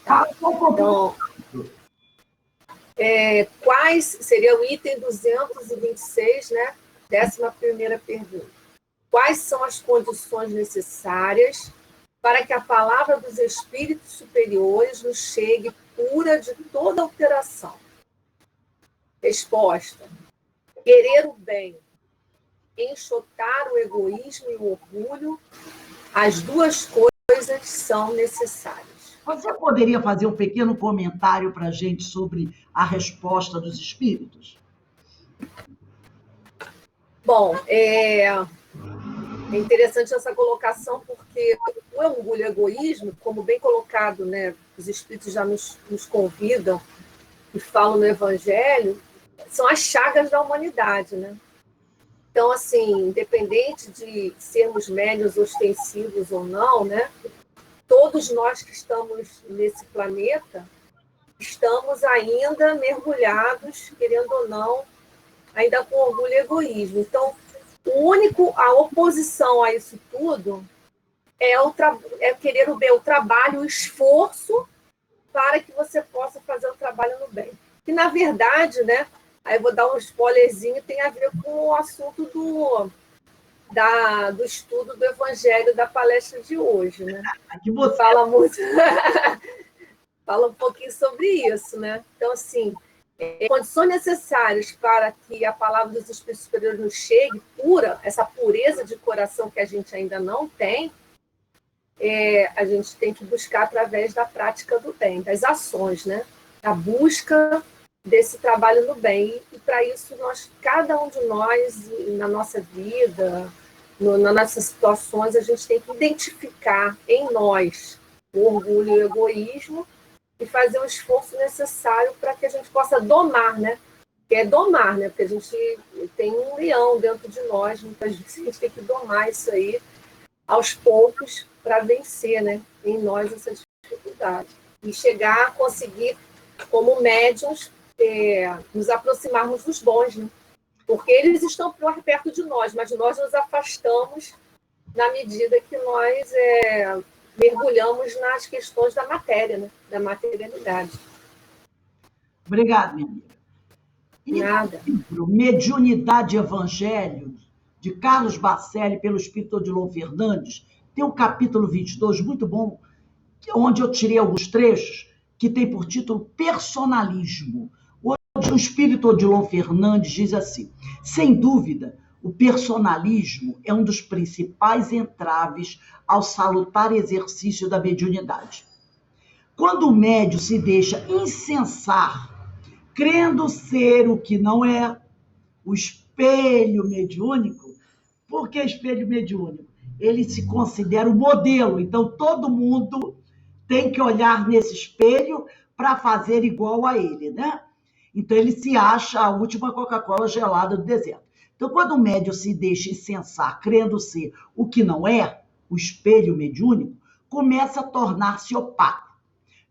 Tá. Então, quais seria o item 226, né? 11ª pergunta. Quais são as condições necessárias para que a palavra dos espíritos superiores nos chegue pura de toda alteração? Resposta: querer o bem, enxotar o egoísmo e o orgulho, as duas coisas são necessárias. Você poderia fazer um pequeno comentário para a gente sobre a resposta dos espíritos? Bom, é interessante essa colocação, porque o orgulho e o egoísmo, como bem colocado, né, os espíritos já nos convidam e falam no Evangelho, são as chagas da humanidade, né? Então, assim, independente de sermos médiuns ostensivos ou não, né, todos nós que estamos nesse planeta estamos ainda mergulhados, querendo ou não, ainda com orgulho e egoísmo. Então, a oposição a isso tudo é querer o bem, o trabalho, o esforço para que você possa fazer o trabalho no bem. que, na verdade, né, aí eu vou dar um spoilerzinho, tem a ver com o assunto do estudo do Evangelho da palestra de hoje, né? Que você... Fala muito, fala um pouquinho sobre isso, né? Então, assim, condições necessárias para que a palavra dos Espíritos Superiores nos chegue pura, essa pureza de coração que a gente ainda não tem, a gente tem que buscar através da prática do bem, das ações, né? A busca desse trabalho no bem. E para isso, cada um de nós, na nossa vida, nas nossas situações, a gente tem que identificar em nós o orgulho e o egoísmo e fazer o esforço necessário para que a gente possa domar, né? Que é domar, né? Porque a gente tem um leão dentro de nós, muitas vezes a gente tem que domar isso aí aos poucos para vencer, né? Em nós essa dificuldade. E chegar a conseguir, como médiuns, nos aproximarmos dos bons, né? Porque eles estão perto de nós, mas nós nos afastamos na medida que nós mergulhamos nas questões da matéria, né? Da materialidade. Obrigada, minha amiga. Nada. Livro Mediunidade e Evangelho, de Carlos Bacelli, pelo Espírito Odilon Fernandes, tem um capítulo 22 muito bom, onde eu tirei alguns trechos, que tem por título Personalismo. O Espírito Odilon Fernandes diz assim: sem dúvida, o personalismo é um dos principais entraves ao salutar exercício da mediunidade. Quando o médium se deixa incensar, crendo ser o que não é, o espelho mediúnico. Por que espelho mediúnico? Ele se considera o modelo, então todo mundo tem que olhar nesse espelho para fazer igual a ele, né? Então ele se acha a última Coca-Cola gelada do deserto. Então, quando o médium se deixa incensar, crendo ser o que não é, o espelho mediúnico, começa a tornar-se opaco,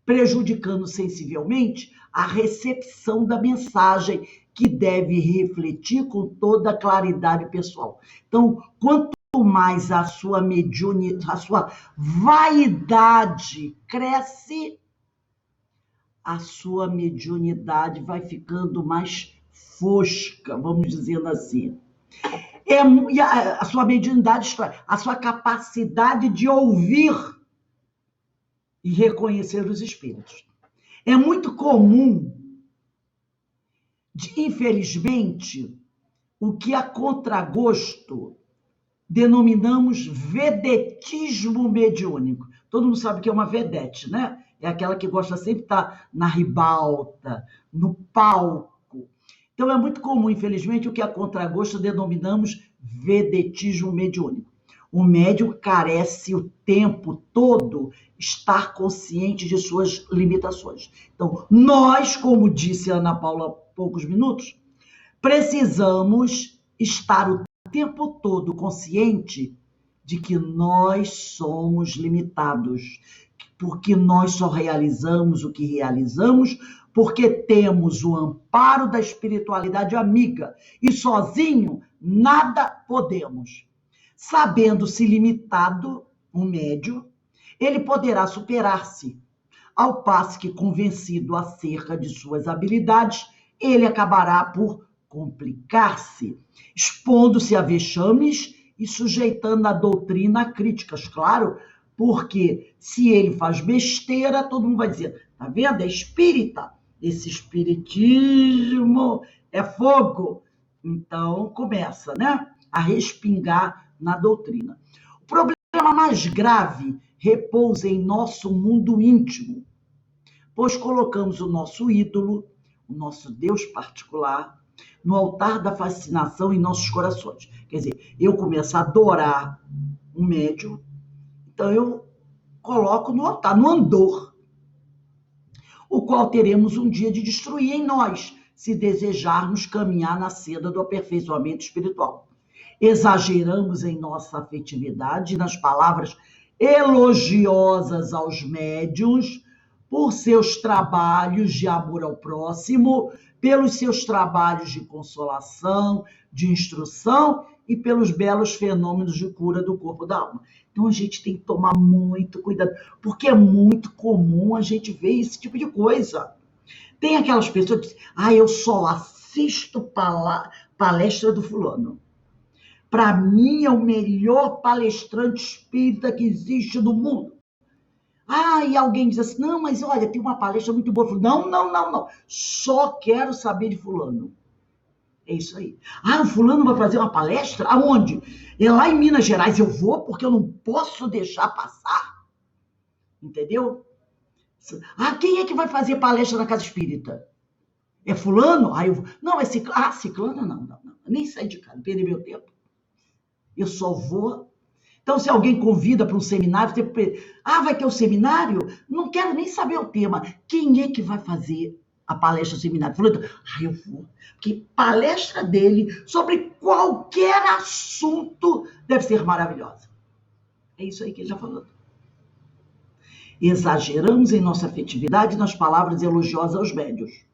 prejudicando sensivelmente a recepção da mensagem que deve refletir com toda a claridade pessoal. Então, quanto mais a sua mediunidade, a sua vaidade cresce, a sua mediunidade vai ficando mais fosca, vamos dizendo assim. E a sua mediunidade, a sua capacidade de ouvir e reconhecer os espíritos. É muito comum, infelizmente, o que a contragosto denominamos vedetismo mediúnico. Todo mundo sabe que é uma vedete, né? É aquela que gosta sempre de estar na ribalta, no palco. Então, é muito comum, infelizmente, o que a contragosto denominamos vedetismo mediúnico. O médium carece o tempo todo estar consciente de suas limitações. Então, nós, como disse a Ana Paula há poucos minutos, precisamos estar o tempo todo consciente de que nós somos limitados, porque nós só realizamos o que realizamos porque temos o amparo da espiritualidade amiga e sozinho nada podemos. Sabendo-se limitado, o médium, ele poderá superar-se, ao passo que, convencido acerca de suas habilidades, ele acabará por complicar-se, expondo-se a vexames e sujeitando a doutrina a críticas, claro, porque se ele faz besteira, todo mundo vai dizer, tá vendo? É espírita, esse espiritismo é fogo. Então, começa, né, a respingar na doutrina. O problema mais grave repousa em nosso mundo íntimo, pois colocamos o nosso ídolo, o nosso Deus particular, no altar da fascinação em nossos corações. Quer dizer, eu começo a adorar um médium, então eu coloco no altar, no andor, o qual teremos um dia de destruir em nós, se desejarmos caminhar na senda do aperfeiçoamento espiritual. Exageramos em nossa afetividade nas palavras elogiosas aos médiuns por seus trabalhos de amor ao próximo, pelos seus trabalhos de consolação, de instrução e pelos belos fenômenos de cura do corpo e da alma. Então, a gente tem que tomar muito cuidado, porque é muito comum a gente ver esse tipo de coisa. Tem aquelas pessoas que dizem, eu só assisto palestra do fulano. Para mim, é o melhor palestrante espírita que existe no mundo. E alguém diz assim, não, mas olha, tem uma palestra muito boa. Não. Só quero saber de fulano. É isso aí. O fulano vai fazer uma palestra? Aonde? É lá em Minas Gerais. Eu vou porque eu não posso deixar passar. Entendeu? Quem é que vai fazer palestra na Casa Espírita? É fulano? Eu vou. Não, é ciclano. Ciclano? Não. Nem sair de casa, perder meu tempo. Eu só vou. Então, se alguém convida para um seminário, vai ter um seminário? Não quero nem saber o tema. Quem é que vai fazer a palestra do seminário? Fulano? Eu vou. Porque palestra dele sobre qualquer assunto deve ser maravilhosa. É isso aí que ele já falou. Exageramos em nossa afetividade nas palavras elogiosas aos médiuns.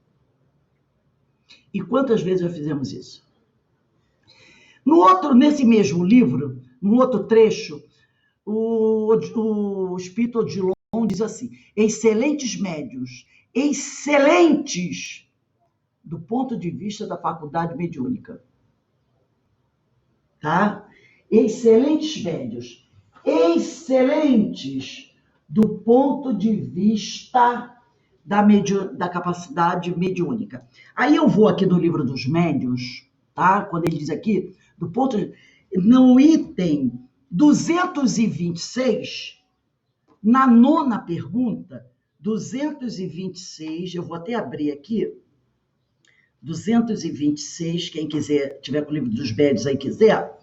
E quantas vezes já fizemos isso? Nesse mesmo livro, no outro trecho, o Espírito Odilon diz assim, excelentes médiuns, excelentes do ponto de vista da faculdade mediúnica. Tá? Excelentes médiuns, excelentes do ponto de vista da capacidade mediúnica. Aí eu vou aqui no livro dos médiuns, tá? Quando ele diz aqui, no item 226, na 9ª pergunta, 226, eu vou até abrir aqui, 226, quem quiser, tiver com o livro dos médiuns aí quiser,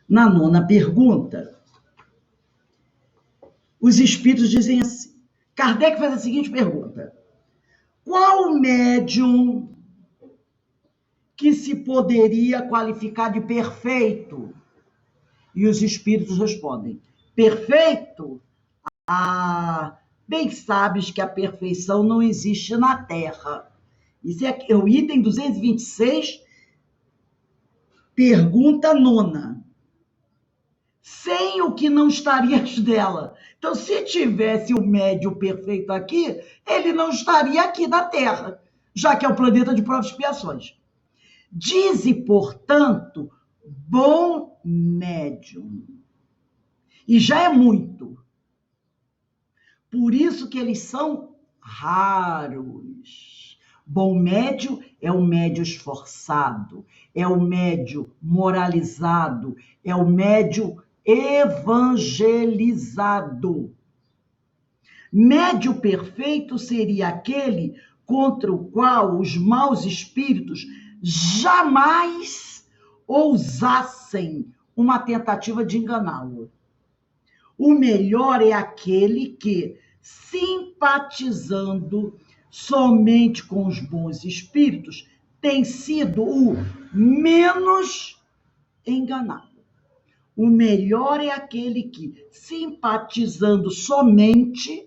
na 9ª pergunta, os espíritos dizem assim, Kardec faz a seguinte pergunta, qual médium que se poderia qualificar de perfeito? E os espíritos respondem, perfeito? Bem sabes que a perfeição não existe na Terra. Isso é o item 226, pergunta 9ª. Sem o que não estarias dela. Então, se tivesse o médium perfeito aqui, ele não estaria aqui na Terra, já que é o planeta de provas e expiações. Dize, portanto, bom médium. E já é muito. Por isso que eles são raros. Bom médium é o médium esforçado, é o médium moralizado, é o médium evangelizado. Médium perfeito seria aquele contra o qual os maus espíritos jamais ousassem uma tentativa de enganá-lo. O melhor é aquele que, simpatizando somente com os bons espíritos, tem sido o menos enganado. O melhor é aquele que, simpatizando somente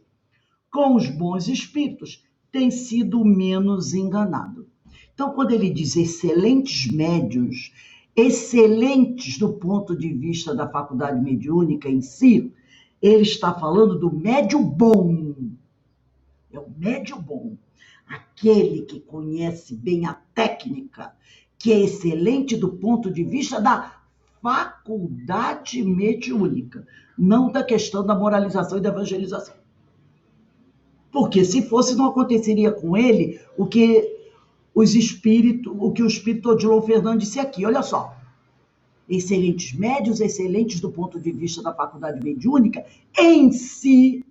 com os bons espíritos, tem sido o menos enganado. Então, quando ele diz excelentes médiuns, excelentes do ponto de vista da faculdade mediúnica em si, ele está falando do médium bom. É o médium bom. Aquele que conhece bem a técnica, que é excelente do ponto de vista da faculdade mediúnica, não da questão da moralização e da evangelização. Porque se fosse, não aconteceria com ele o que o espírito Odilon Fernandes disse aqui. Olha só. Excelentes médiuns, excelentes do ponto de vista da faculdade mediúnica, em si,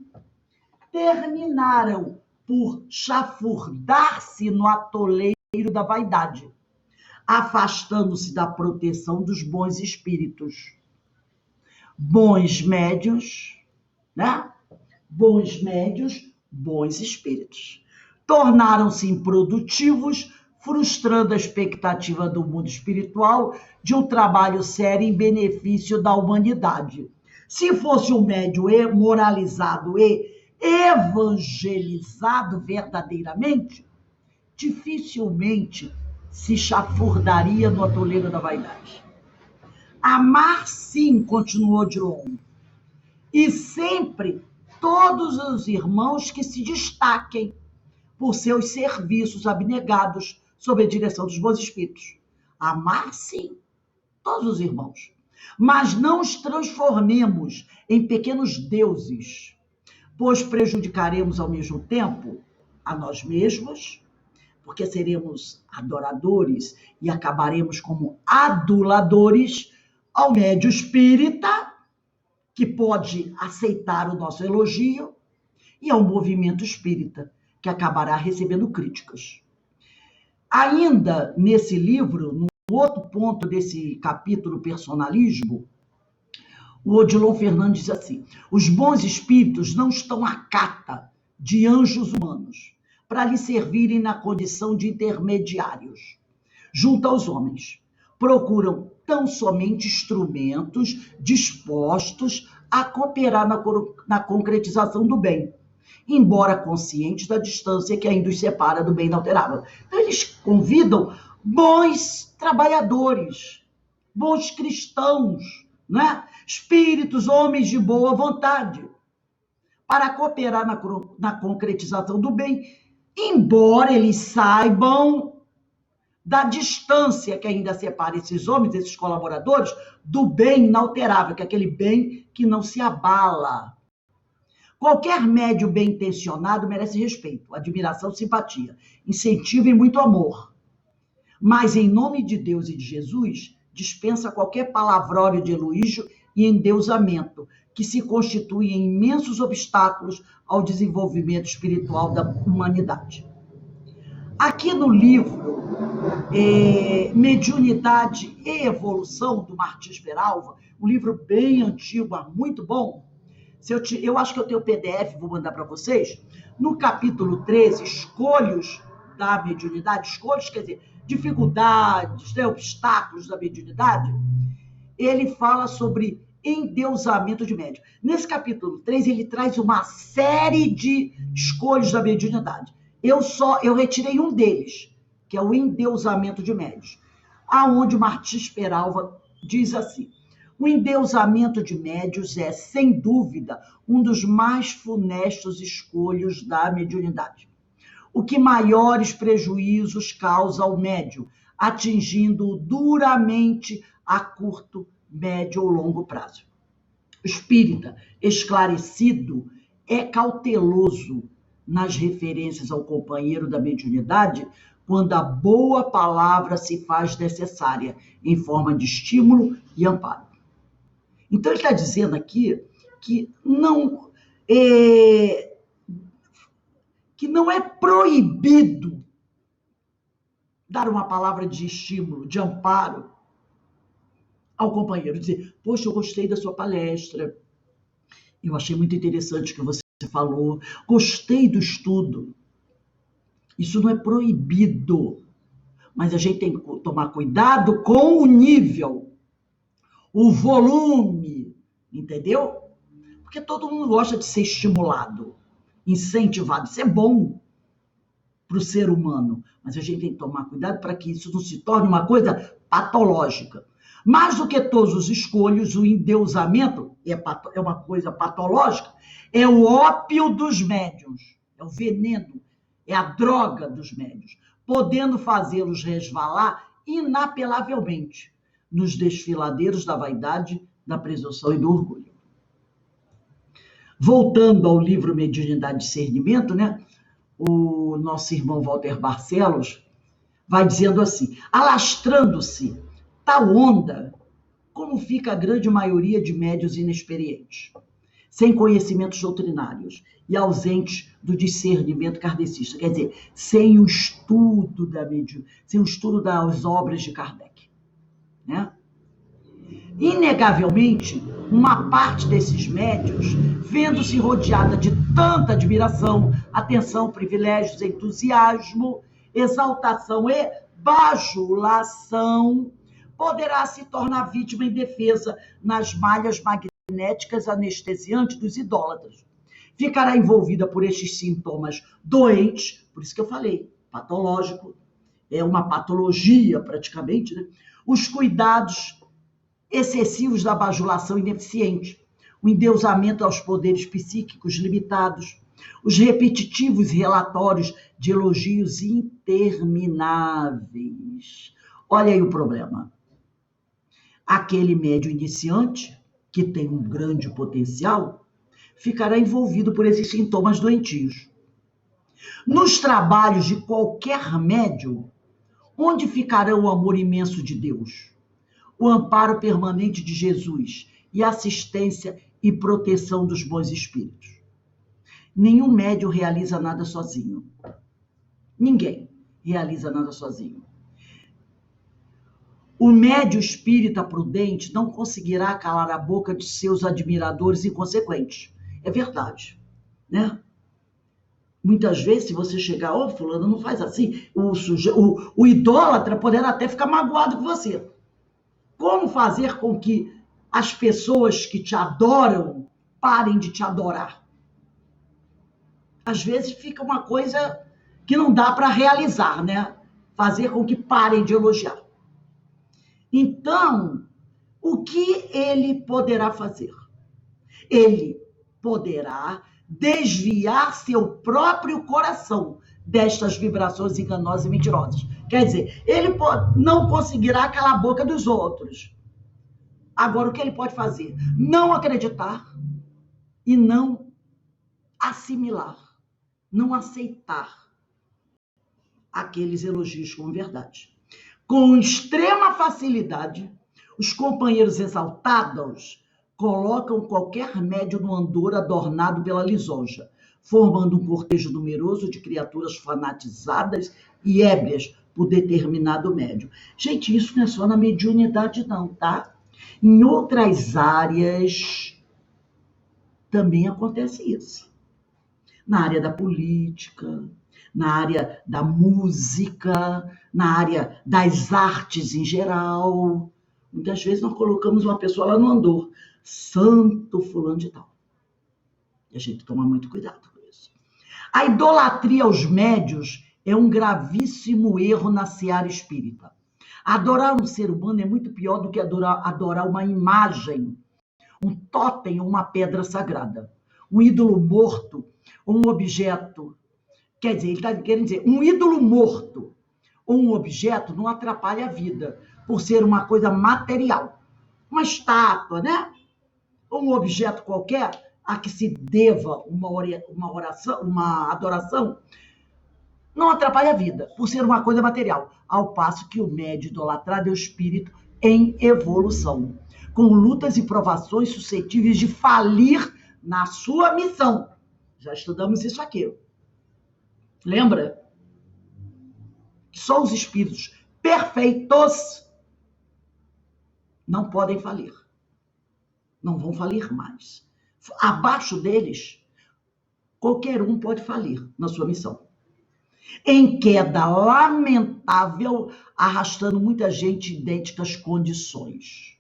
terminaram por chafurdar-se no atoleiro da vaidade, afastando-se da proteção dos bons espíritos. Bons médiuns, né? Bons médiuns, bons espíritos. Tornaram-se improdutivos, frustrando a expectativa do mundo espiritual de um trabalho sério em benefício da humanidade. Se fosse um médium moralizado e evangelizado verdadeiramente, dificilmente se chafurdaria no atoleiro da vaidade. Amar, sim, continuou Odilon, e sempre todos os irmãos que se destaquem, por seus serviços abnegados sob a direção dos bons espíritos. Amar, sim, todos os irmãos, mas não os transformemos em pequenos deuses, pois prejudicaremos ao mesmo tempo a nós mesmos, porque seremos adoradores e acabaremos como aduladores ao médio espírita, que pode aceitar o nosso elogio, e ao movimento espírita, que acabará recebendo críticas. Ainda nesse livro, no outro ponto desse capítulo personalismo, o Odilon Fernandes diz assim: os bons espíritos não estão à cata de anjos humanos para lhe servirem na condição de intermediários junto aos homens. Procuram tão somente instrumentos dispostos a cooperar na concretização do bem, embora conscientes da distância que ainda os separa do bem inalterável. Então, eles convidam bons trabalhadores, bons cristãos, né? Espíritos, homens de boa vontade, para cooperar na concretização do bem, embora eles saibam da distância que ainda separa esses homens, esses colaboradores, do bem inalterável, que é aquele bem que não se abala. Qualquer médium bem intencionado merece respeito, admiração, simpatia, incentivo e muito amor. Mas, em nome de Deus e de Jesus, dispensa qualquer palavrório de elogio e endeusamento, que se constituem em imensos obstáculos ao desenvolvimento espiritual da humanidade. Aqui no livro Mediunidade e Evolução, do Martins Peralva, um livro bem antigo, mas muito bom. Eu acho que eu tenho o PDF, vou mandar para vocês. No capítulo 13, escolhos da mediunidade, escolhos, quer dizer, dificuldades, né, obstáculos da mediunidade, ele fala sobre endeusamento de médium. Nesse capítulo 3, ele traz uma série de escolhos da mediunidade. Eu retirei um deles, que é o endeusamento de médios, aonde o Martins Peralva diz assim: o endeusamento de médios é, sem dúvida, um dos mais funestos escolhos da mediunidade, o que maiores prejuízos causa ao médium, atingindo-o duramente a curto, médio ou longo prazo. O espírita esclarecido é cauteloso nas referências ao companheiro da mediunidade quando a boa palavra se faz necessária, em forma de estímulo e amparo. Então, ele está dizendo aqui que não é proibido dar uma palavra de estímulo, de amparo ao companheiro, dizer: poxa, eu gostei da sua palestra, eu achei muito interessante o que você falou, gostei do estudo. Isso não é proibido, mas a gente tem que tomar cuidado com o nível, o volume, entendeu? Porque todo mundo gosta de ser estimulado, incentivado. Isso é bom para o ser humano, mas a gente tem que tomar cuidado para que isso não se torne uma coisa patológica. Mais do que todos os escolhos, o endeusamento é uma coisa patológica, é o ópio dos médiuns, é o veneno, é a droga dos médiuns, podendo fazê-los resvalar inapelavelmente nos desfiladeiros da vaidade, da presunção e do orgulho. Voltando ao livro Mediunidade e Discernimento, né? O nosso irmão Walter Barcelos vai dizendo assim: alastrando-se tal onda, como fica a grande maioria de médiuns inexperientes, sem conhecimentos doutrinários e ausentes do discernimento kardecista, quer dizer, sem o estudo sem o estudo das obras de Kardec, né? Inegavelmente, uma parte desses médiuns, vendo-se rodeada de tanta admiração, atenção, privilégios, entusiasmo, exaltação e bajulação, poderá se tornar vítima indefesa nas malhas magnéticas anestesiantes dos idólatras. Ficará envolvida por estes sintomas doentes, por isso que eu falei, patológico, é uma patologia praticamente, né? Os cuidados excessivos da bajulação ineficiente, o endeusamento aos poderes psíquicos limitados, Os repetitivos relatórios de elogios intermináveis. Olha aí o problema. Aquele médium iniciante, que tem um grande potencial, ficará envolvido por esses sintomas doentios. Nos trabalhos de qualquer médium, onde ficará o amor imenso de Deus, o amparo permanente de Jesus e a assistência e proteção dos bons espíritos? Nenhum médium realiza nada sozinho. Ninguém realiza nada sozinho. O médium espírita prudente não conseguirá calar a boca de seus admiradores inconsequentes. É verdade, né? Muitas vezes, se você chegar, fulano, não faz assim, o idólatra poderá até ficar magoado com você. Como fazer com que as pessoas que te adoram parem de te adorar? Às vezes fica uma coisa que não dá para realizar, né? Fazer com que parem de elogiar. Então, o que ele poderá fazer? Ele poderá desviar seu próprio coração destas vibrações enganosas e mentirosas. Quer dizer, ele não conseguirá calar a boca dos outros. Agora, o que ele pode fazer? Não acreditar e não assimilar, não aceitar aqueles elogios como verdade. Com extrema facilidade, os companheiros exaltados colocam qualquer médium no andor adornado pela lisonja, formando um cortejo numeroso de criaturas fanatizadas e ébrias por determinado médium. Gente, isso não é só na mediunidade não, tá? Em outras áreas também acontece isso. Na área da política, na área da música, na área das artes em geral. Muitas vezes nós colocamos uma pessoa lá no andor, santo fulano de tal. E a gente toma muito cuidado com isso. A idolatria aos médios é um gravíssimo erro na seara espírita. Adorar um ser humano é muito pior do que adorar uma imagem, um tótem ou uma pedra sagrada, um ídolo morto ou um objeto. Quer dizer, ele está querendo dizer, um ídolo morto ou um objeto não atrapalha a vida, por ser uma coisa material. Uma estátua, né? Ou um objeto qualquer a que se deva uma oração, uma adoração, não atrapalha a vida, por ser uma coisa material. Ao passo que o médium idolatrado é o espírito em evolução, com lutas e provações suscetíveis de falir na sua missão. Já estudamos isso aqui. Lembra? Só os espíritos perfeitos não podem falir. Não vão falir mais. Abaixo deles, qualquer um pode falir na sua missão. Em queda lamentável, arrastando muita gente em idênticas condições.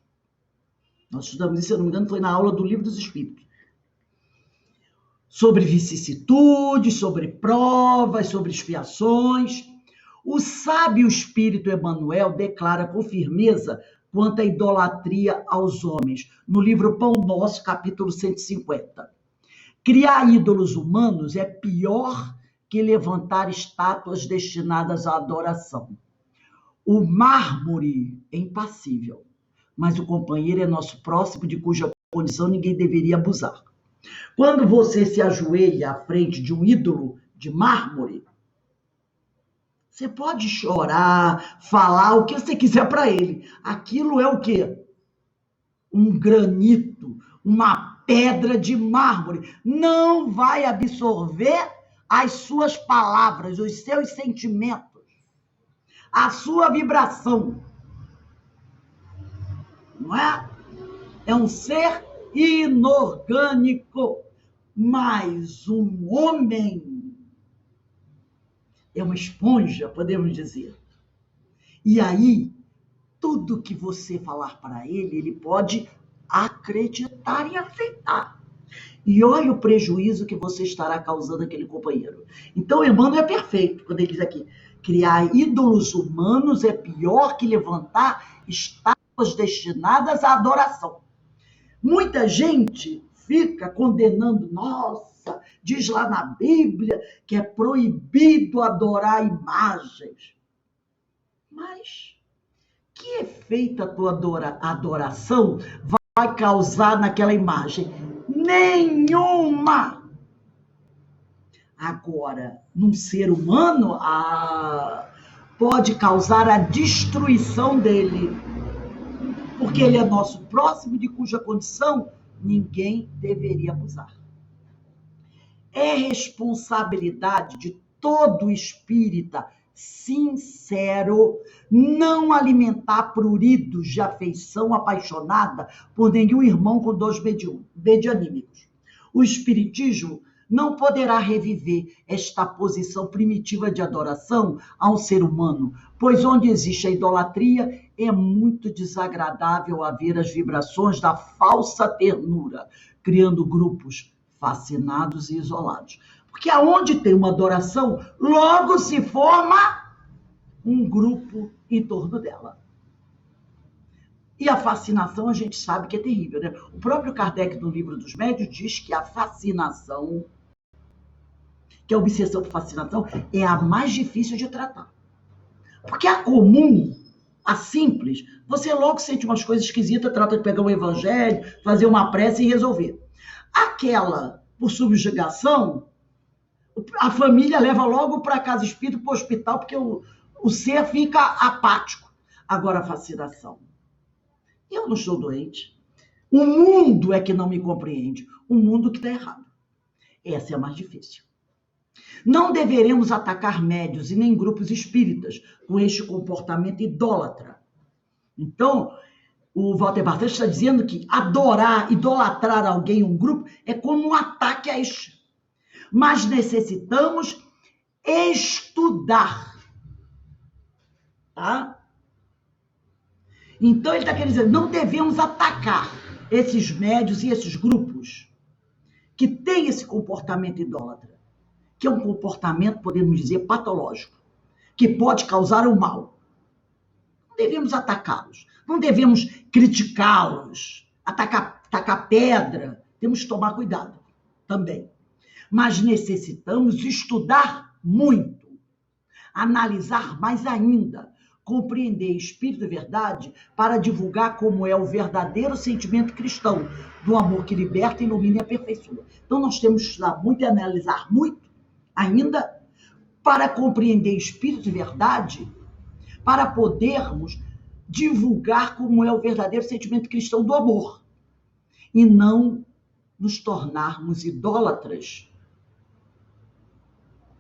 Nós estudamos isso, se eu não me engano, foi na aula do Livro dos Espíritos. Sobre vicissitudes, sobre provas, sobre expiações. O sábio espírito Emmanuel declara com firmeza quanto à idolatria aos homens, no livro Pão Nosso, capítulo 150. Criar ídolos humanos é pior que levantar estátuas destinadas à adoração. O mármore é impassível, mas o companheiro é nosso próximo, de cuja condição ninguém deveria abusar. Quando você se ajoelha à frente de um ídolo de mármore, você pode chorar, falar o que você quiser para ele. Aquilo é o quê? Um granito, uma pedra de mármore. Não vai absorver as suas palavras, os seus sentimentos, a sua vibração. Não é? É um ser inorgânico, mas um homem é uma esponja, podemos dizer. E aí, tudo que você falar para ele, ele pode acreditar e aceitar. E olha o prejuízo que você estará causando àquele companheiro. Então, Emmanuel é perfeito, quando ele diz aqui, criar ídolos humanos é pior que levantar estátuas destinadas à adoração. Muita gente fica condenando, nossa, diz lá na Bíblia que é proibido adorar imagens. Mas que efeito a tua adoração vai causar naquela imagem? Nenhuma! Agora, num ser humano, pode causar a destruição dele, porque ele é nosso próximo, de cuja condição ninguém deveria abusar. É responsabilidade de todo espírita sincero não alimentar pruridos de afeição apaixonada por nenhum irmão com dons medianímicos. O espiritismo não poderá reviver esta posição primitiva de adoração a um ser humano, pois onde existe a idolatria é muito desagradável haver as vibrações da falsa ternura, criando grupos fascinados e isolados. Porque aonde tem uma adoração, logo se forma um grupo em torno dela. E a fascinação a gente sabe que é terrível, né? O próprio Kardec, no Livro dos Médiuns, diz que a fascinação, que a obsessão por fascinação, é a mais difícil de tratar. Porque a comum, a simples, você logo sente umas coisas esquisitas, trata de pegar um evangelho, fazer uma prece e resolver. Aquela, por subjugação, a família leva logo para a casa espírita, para o hospital, porque o ser fica apático. Agora, a fascinação. Eu não estou doente. O mundo é que não me compreende. O mundo que está errado. Essa é a mais difícil. Não deveremos atacar médiuns e nem grupos espíritas com este comportamento idólatra. Então, o Walter Barthes está dizendo que idolatrar alguém, um grupo, é como um ataque a este. Mas necessitamos estudar. Tá? Então, ele está querendo dizer, não devemos atacar esses médiuns e esses grupos que têm esse comportamento idólatra, que é um comportamento, podemos dizer, patológico, que pode causar o mal. Não devemos atacá-los, não devemos criticá-los, atacar pedra, temos que tomar cuidado também. Mas necessitamos estudar muito, analisar mais ainda, compreender espírito e verdade para divulgar como é o verdadeiro sentimento cristão, do amor que liberta, ilumina e aperfeiçoa. Então nós temos que estudar muito e analisar muito ainda para compreender espírito e verdade, para podermos divulgar como é o verdadeiro sentimento cristão do amor e não nos tornarmos idólatras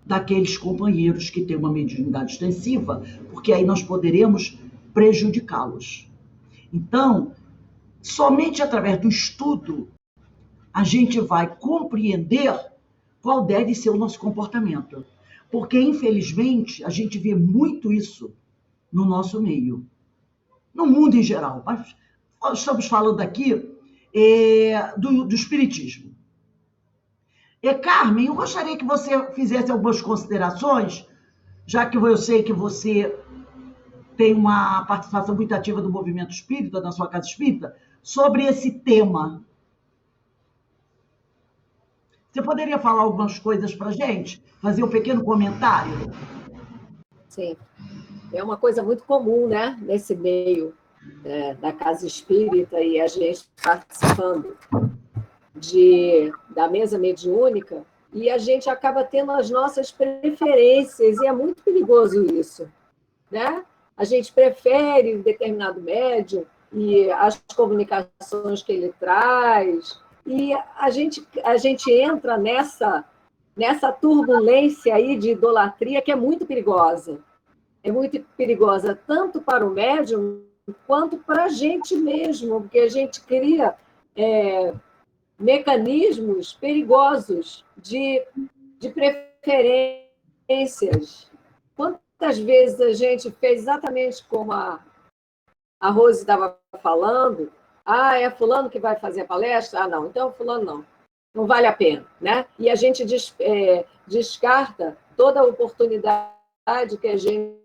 daqueles companheiros que têm uma mediunidade extensiva, porque aí nós poderemos prejudicá-los. Então, somente através do estudo a gente vai compreender qual deve ser o nosso comportamento. Porque, infelizmente, a gente vê muito isso no nosso meio, no mundo em geral. Mas nós estamos falando aqui do espiritismo. Carmen, eu gostaria que você fizesse algumas considerações, já que eu sei que você tem uma participação muito ativa do movimento espírita, na sua casa espírita, sobre esse tema. Você poderia falar algumas coisas para a gente? Fazer um pequeno comentário? Sim. É uma coisa muito comum, né, nesse meio da casa espírita, e a gente participando da mesa mediúnica, e a gente acaba tendo as nossas preferências, e é muito perigoso isso, né? A gente prefere determinado médium e as comunicações que ele traz, e a gente entra nessa turbulência aí de idolatria que é muito perigosa. É muito perigosa tanto para o médium quanto para a gente mesmo, porque a gente cria mecanismos perigosos de preferências. Quantas vezes a gente fez exatamente como a Rose estava falando? É fulano que vai fazer a palestra? Não, então fulano não vale a pena, né? E a gente descarta toda a oportunidade que a gente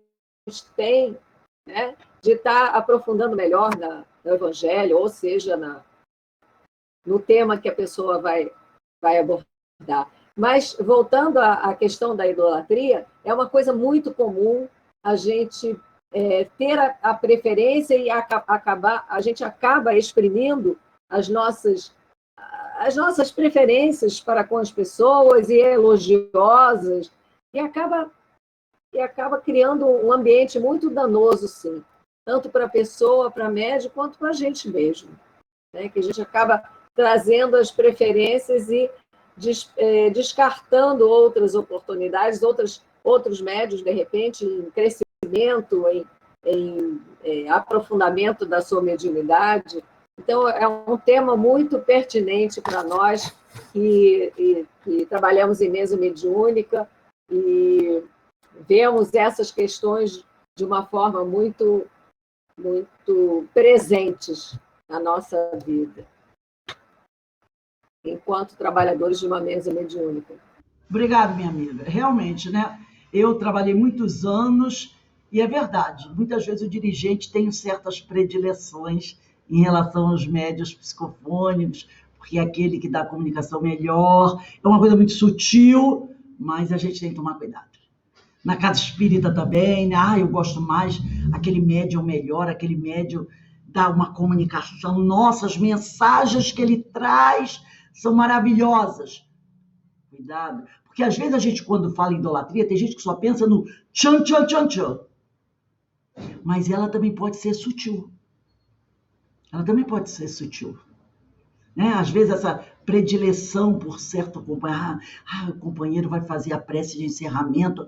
tem, né, de estar aprofundando melhor no Evangelho, ou seja, no tema que a pessoa vai abordar. Mas, voltando à questão da idolatria, é uma coisa muito comum a gente ter a preferência e a gente acaba exprimindo as nossas preferências para com as pessoas, e elogiosas, e acaba criando um ambiente muito danoso, sim, tanto para a pessoa, para médico, quanto para a gente mesmo, né? Que a gente acaba trazendo as preferências e descartando outras oportunidades, outros médios, de repente, em crescimento, em aprofundamento da sua mediunidade. Então, é um tema muito pertinente para nós que trabalhamos em mesa mediúnica e vemos essas questões de uma forma muito, muito presentes na nossa vida, enquanto trabalhadores de uma mesa mediúnica. Obrigada, minha amiga. Realmente, né? Eu trabalhei muitos anos e é verdade, muitas vezes o dirigente tem certas predileções em relação aos médios psicofônicos, porque é aquele que dá a comunicação melhor, é uma coisa muito sutil, mas a gente tem que tomar cuidado. Na casa espírita também, né? Eu gosto mais, aquele médium melhor, aquele médium dá uma comunicação, nossa, as mensagens que ele traz são maravilhosas. Cuidado, porque às vezes a gente, quando fala em idolatria, tem gente que só pensa no tchan, tchan, tchan, tchan. Mas ela também pode ser sutil. Ela também pode ser sutil. Né? Às vezes essa predileção por certo companheiro, o companheiro vai fazer a prece de encerramento,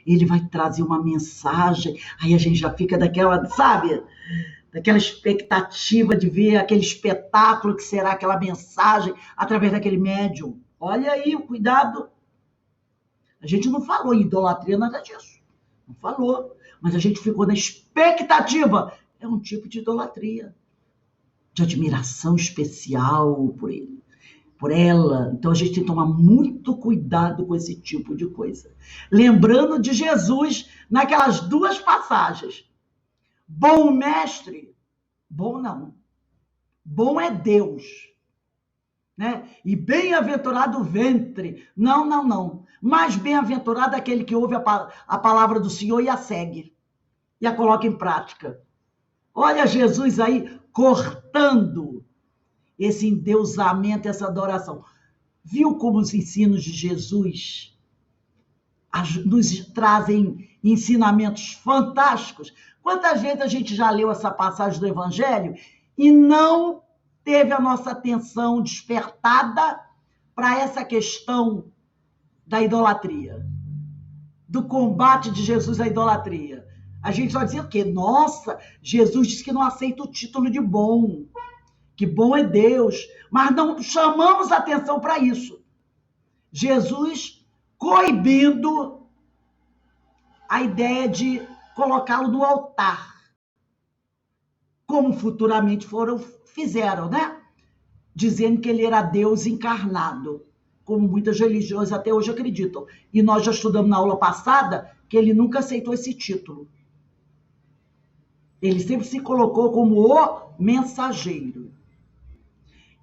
ele vai trazer uma mensagem, aí a gente já fica daquela, sabe, daquela expectativa de ver aquele espetáculo que será aquela mensagem através daquele médium. Olha aí, cuidado. A gente não falou em idolatria, nada disso. Não falou, mas a gente ficou na expectativa. É um tipo de idolatria, de admiração especial por ele, por ela. Então a gente tem que tomar muito cuidado com esse tipo de coisa. Lembrando de Jesus naquelas duas passagens. Bom mestre, bom não. Bom é Deus. Né? E bem-aventurado o ventre. Não, não, não. Mais bem-aventurado é aquele que ouve a palavra do Senhor e a segue. E a coloca em prática. Olha Jesus aí cortando esse endeusamento, essa adoração. Viu como os ensinos de Jesus nos trazem ensinamentos fantásticos? Quantas vezes a gente já leu essa passagem do Evangelho e não teve a nossa atenção despertada para essa questão da idolatria, do combate de Jesus à idolatria? A gente só dizia o quê? Nossa, Jesus disse que não aceita o título de bom, que bom é Deus, mas não chamamos atenção para isso. Jesus coibindo a ideia de colocá-lo no altar, como futuramente fizeram, né? Dizendo que ele era Deus encarnado, como muitas religiões até hoje acreditam. E nós já estudamos na aula passada que ele nunca aceitou esse título. Ele sempre se colocou como o mensageiro.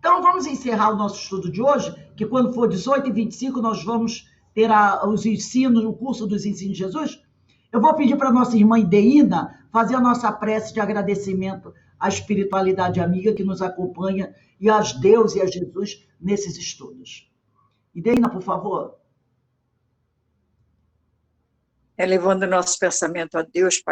Então, vamos encerrar o nosso estudo de hoje, que quando for 18h25, nós vamos ter os ensinos, o curso dos ensinos de Jesus. Eu vou pedir para a nossa irmã Ideína fazer a nossa prece de agradecimento à espiritualidade amiga que nos acompanha e a Deus e a Jesus nesses estudos. Ideína, por favor. Elevando nosso pensamento a Deus, Pai